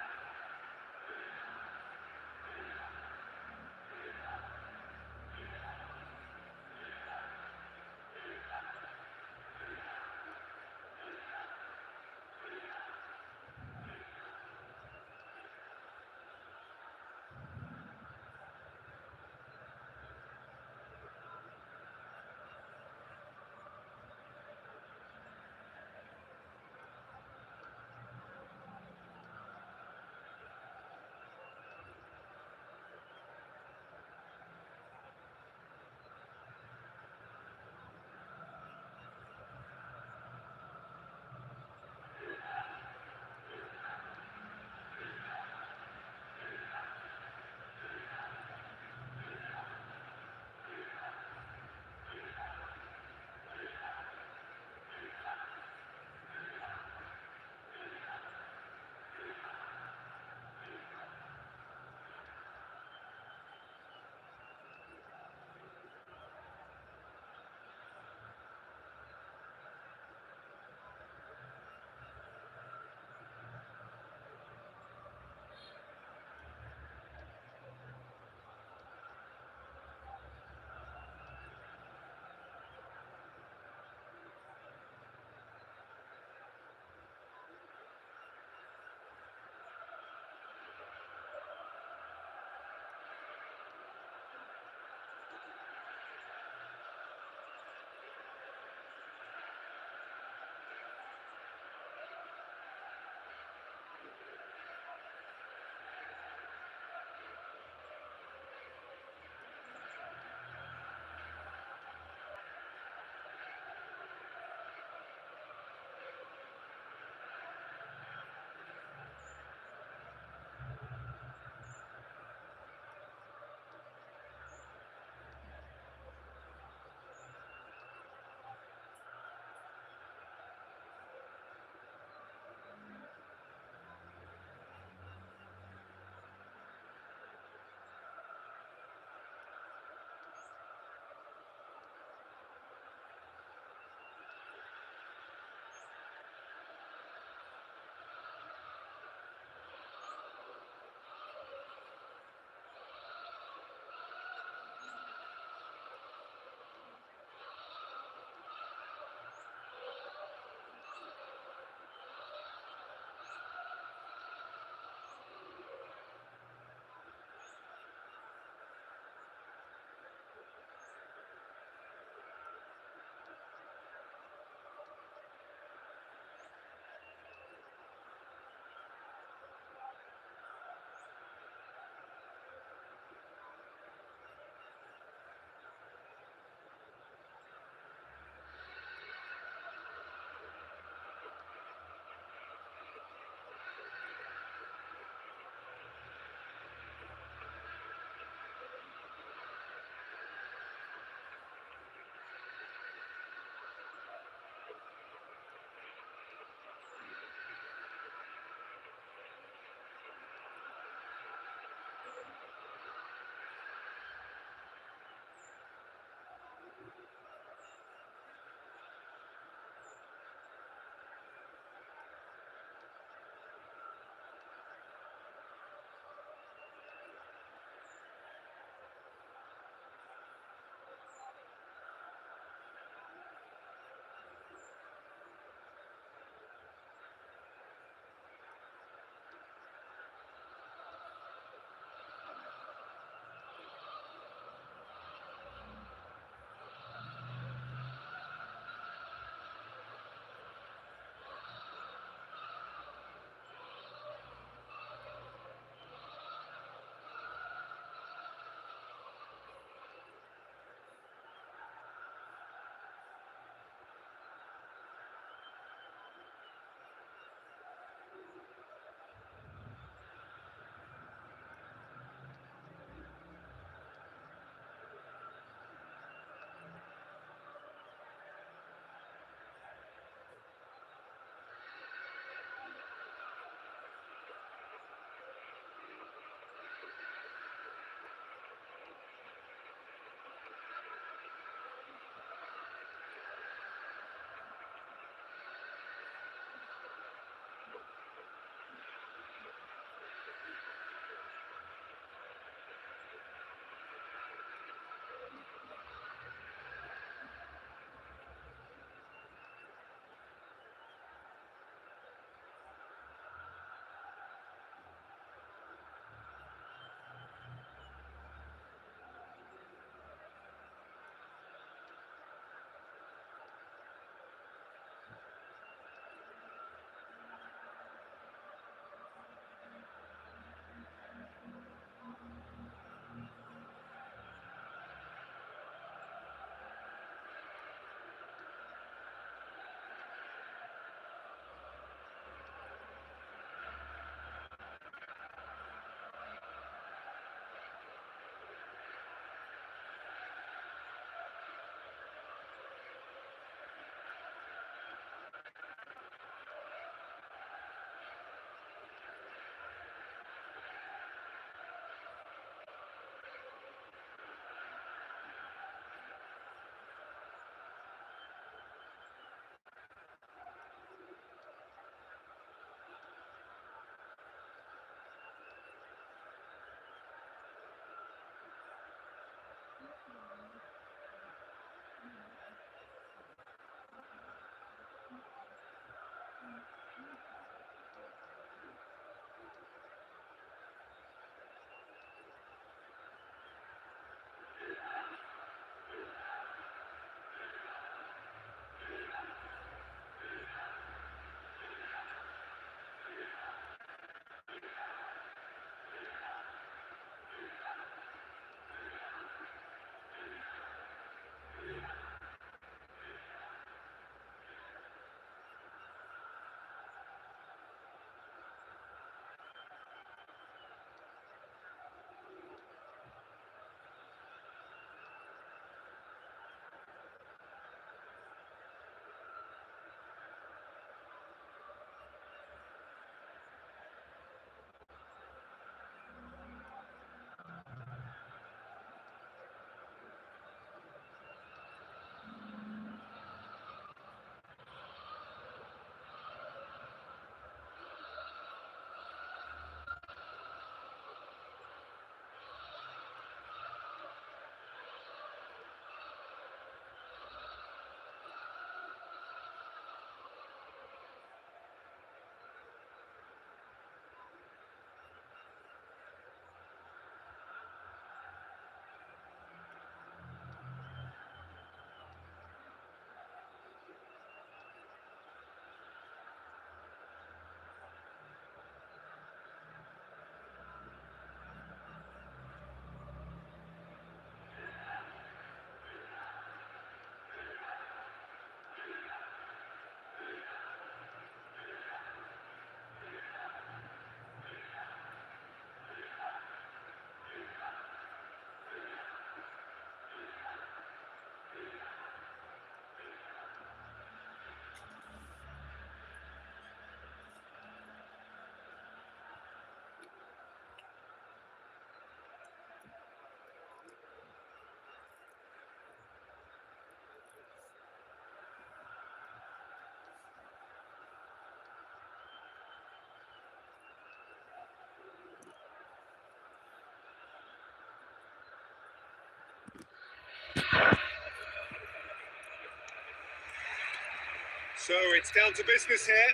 So it's down to business here.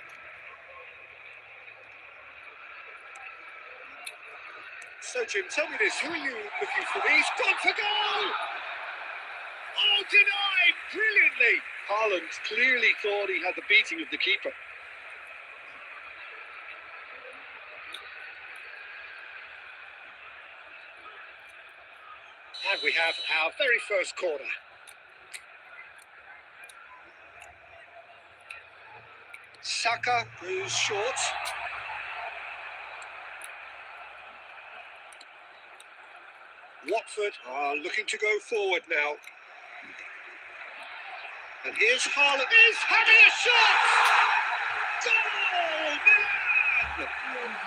So Jim, tell me this, who are you looking for? He's gone for goal! Oh, denied brilliantly! Haaland clearly thought he had the beating of the keeper. And we have our very first corner. Saka goes short. Watford are looking to go forward now. And here's Haaland. Is having a shot! Goal! Milan!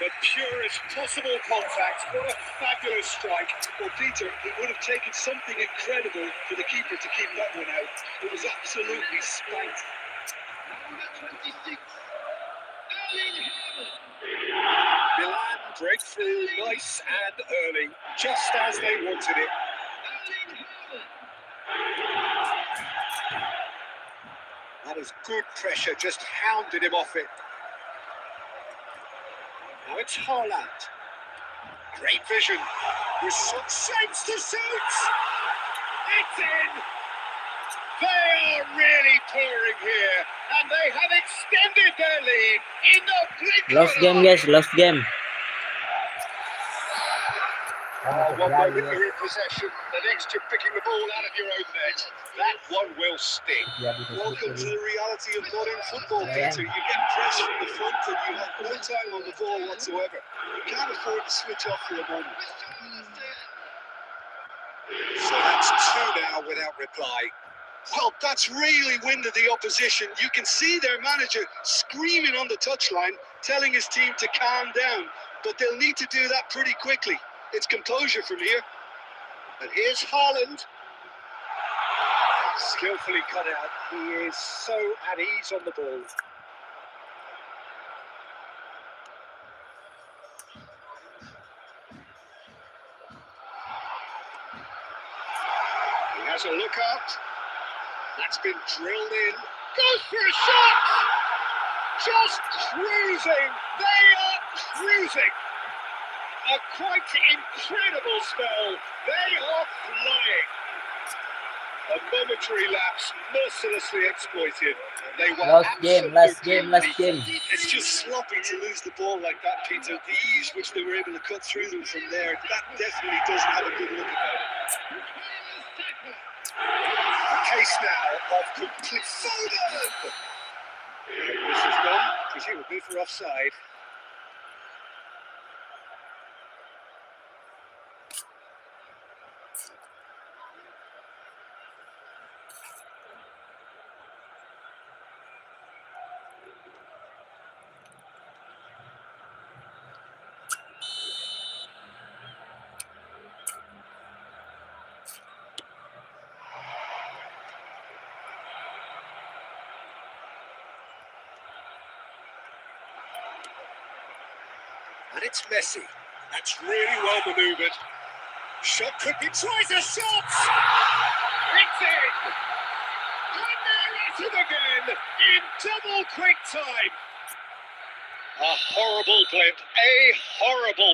The purest possible contact. What a fabulous strike. Well, Peter, it would have taken something incredible for the keeper to keep that one out. It was absolutely spanked. Number 26, Erling Haaland. Milan break through nice and early, just as they wanted it. Erling Haaland. That is good pressure, just hounded him off it. Now it's Haaland. Great vision. With some sense to shoot. It's in. They are really pouring here, and they have extended their lead in the blink of Lost an game eye. guys, lost game. One moment you're in possession, the next you're picking the ball out of your own net. That one will sting. Welcome to the reality of modern football, Peter. You get pressed from the front and you have no time on the ball whatsoever. You can't afford to switch off for a moment. So that's two now without reply. Well, that's really winded the opposition. You can see their manager screaming on the touchline, telling his team to calm down. But they'll need to do that pretty quickly. It's composure from here. And here's Haaland. Skillfully cut out. He is so at ease on the ball. Has a look up. That's been drilled in. Goes for a shot! Just cruising. They are cruising. A quite incredible spell. They are flying. A momentary lapse mercilessly exploited. They were Last game. It's just sloppy to lose the ball like that, Peter. The ease which they were able to cut through them from there, that definitely doesn't have a good look about it. A case now of complete Foden. This is gone, presumably for offside. And it's Messi. That's really well manoeuvred. Shot could be. Tries a shot! It's in! And they're at it again in double quick time. A horrible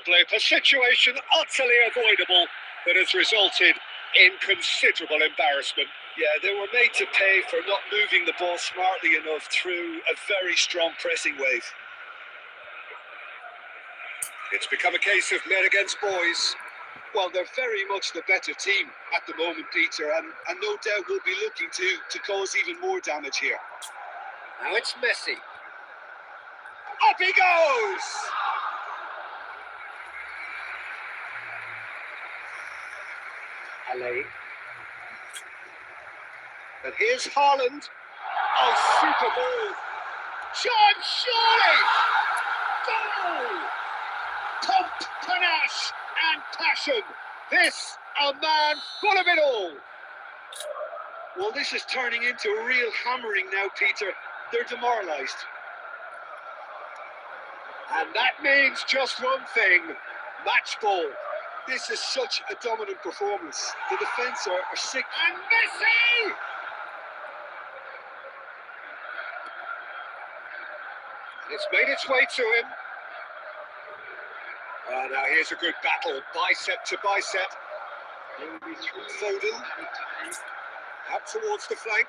blip, a situation utterly avoidable that has resulted in considerable embarrassment. Yeah, they were made to pay for not moving the ball smartly enough through a very strong pressing wave. It's become a case of men against boys. Well, they're very much the better team at the moment, Peter, and no doubt will be looking to cause even more damage here. Now it's Messi. Up he goes! Ale. And here's Haaland. Oh, super ball. John, surely! Goal! Pomp, panache, and passion. This, a man full of it all. Well, this is turning into a real hammering now, Peter. They're demoralised. And that means just one thing. Match ball. This is such a dominant performance. The defence are sick. And Messi! It's made its way to him. Oh, now here's a good battle, bicep to bicep. Foden, out towards the flank.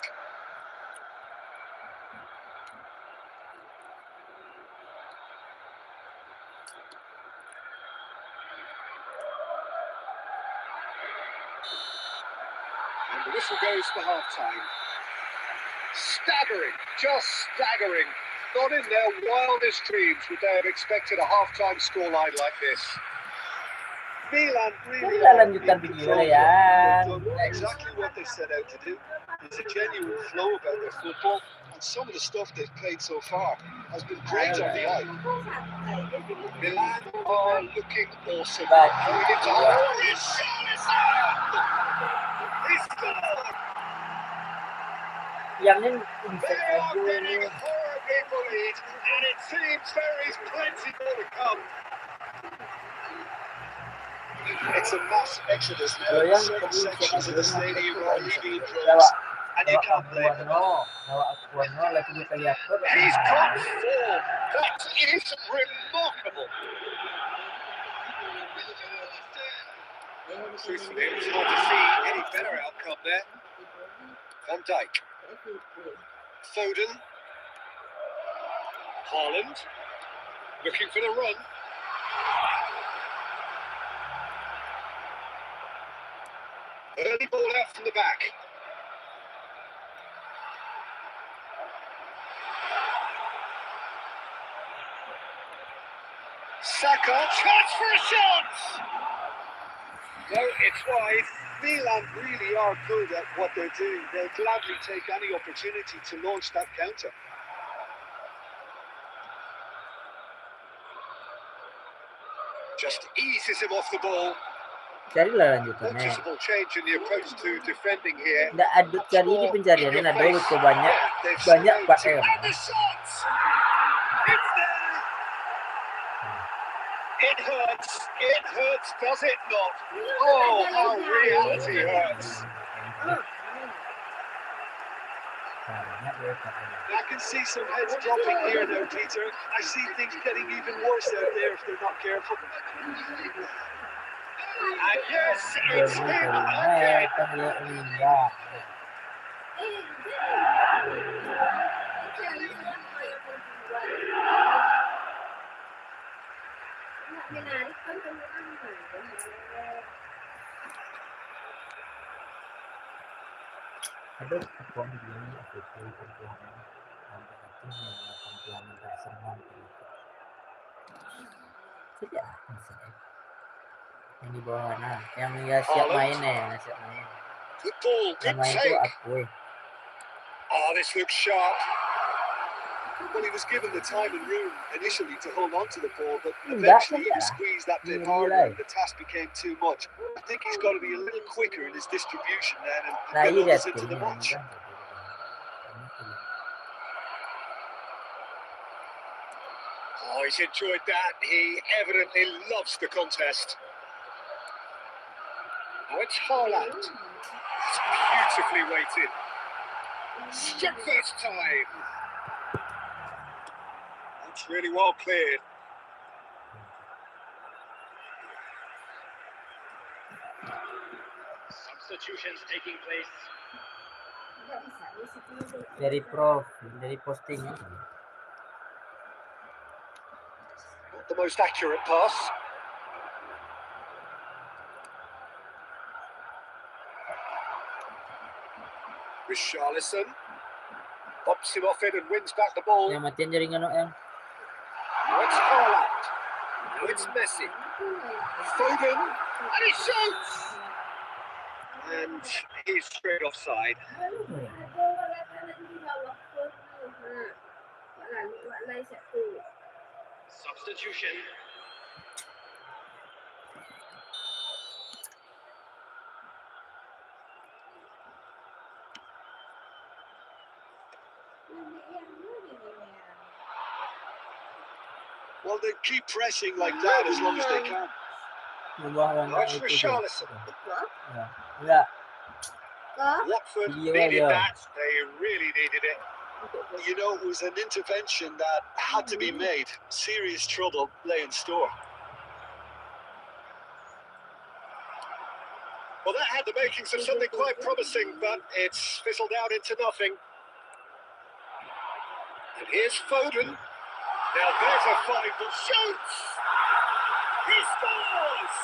And the whistle goes for half-time. Staggering, just staggering. Not in their wildest dreams would they have expected a half-time scoreline like this. Milan really Lanjutan video they've ya. done exactly what they set out to do. There's a genuine flow about their football, and some of the stuff they've played so far has been great on the eye. Milan are looking awesome. But- Going into his shot is on! He scored! Yang ini They are getting horribly bullied, and it seems there is plenty more to come. It's a mass exodus now. Kalau yang Certain sections of the stadium are leaving in bawa droves, and you can't blame them. bawa Akuano lagi kita lihat He's got form. That is remarkable. Truthfully, it was hard to see any better outcome there. Van Dijk. Foden. Haaland. Looking for the run. Early ball out from the back. Saka, chance for a shot! No, it's wide. Milan really are good at what they're doing. They'll gladly take any opportunity to launch that counter. Just eases him off the ball. Carilah lanjutannya. Noticeable change in the approach to defending here. Nggak ada cari ini pencariannya ada itu banyak Pak M. And the shots! It's there! It hurts, does it not? Oh, how reality hurts. I can see some heads dropping here now, Peter. I see things getting even worse out there if they're not careful. And yes, it's him again. Menarik kan temuan. Ada sebuah video aku perjuangan sampai akhirnya tampilan bersenang tidak bisa yang di bawah mana yang nggak siap main ya siap main Good ball, yang good main tuh take. aku Oh, this looks sharp. Well, he was given the time and room initially to hold on to the ball, but Enggak, eventually he was squeezed that bit harder and the task became too much. I think he's got to be a little quicker in his distribution then and get others into the match. Oh, he's enjoyed that. He evidently loves the contest. Now it's Haaland. It's beautifully weighted. Struck first time. That's really well cleared. Substitutions taking place. dari prof dari postingnya Not the most accurate pass. Richarlison pops him off it and wins back the ball. yang matian jaringan yang Now it's Haaland. Now it's Messi. Foden. And he shoots! And he's straight offside. Substitution. Well, they keep pressing like that as long as they can. Now it's Richarlison. enggak Watford Iya, needed iya. that. They really needed it. You know, it was an intervention that had to be made. Serious trouble lay in store. Well, that had the makings of something quite promising, but it's fizzled out into nothing. And here's Foden. Now there's a find that shoots! He scores!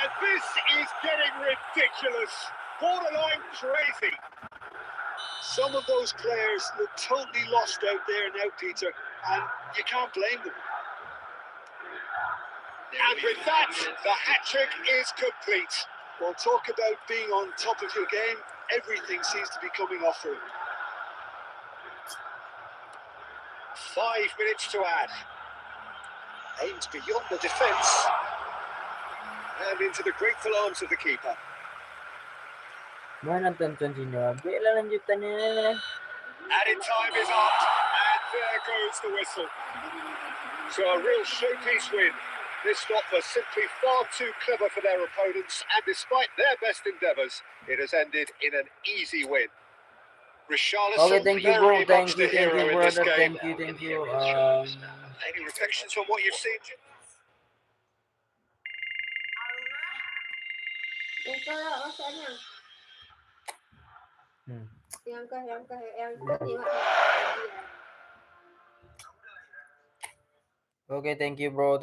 And this is getting ridiculous. Borderline crazy. Some of those players look totally lost out there now, Peter, and you can't blame them. And with that, the hat-trick is complete. Well, talk about being on top of your game. Everything seems to be coming off for him. 5 minutes to add. Aims beyond the defence. And into the grateful arms of the keeper. mau nonton continue bela lanjutannya Added time is up. And there goes the whistle. So a real showpiece win. This lot were simply far too clever for their opponents, and despite their best endeavours, it has ended in an easy win. Richarlison, thank you very bro much the hero in this brother game. thank you Any reflections on what you've seen? Yang tengok. Okay, thank you bro.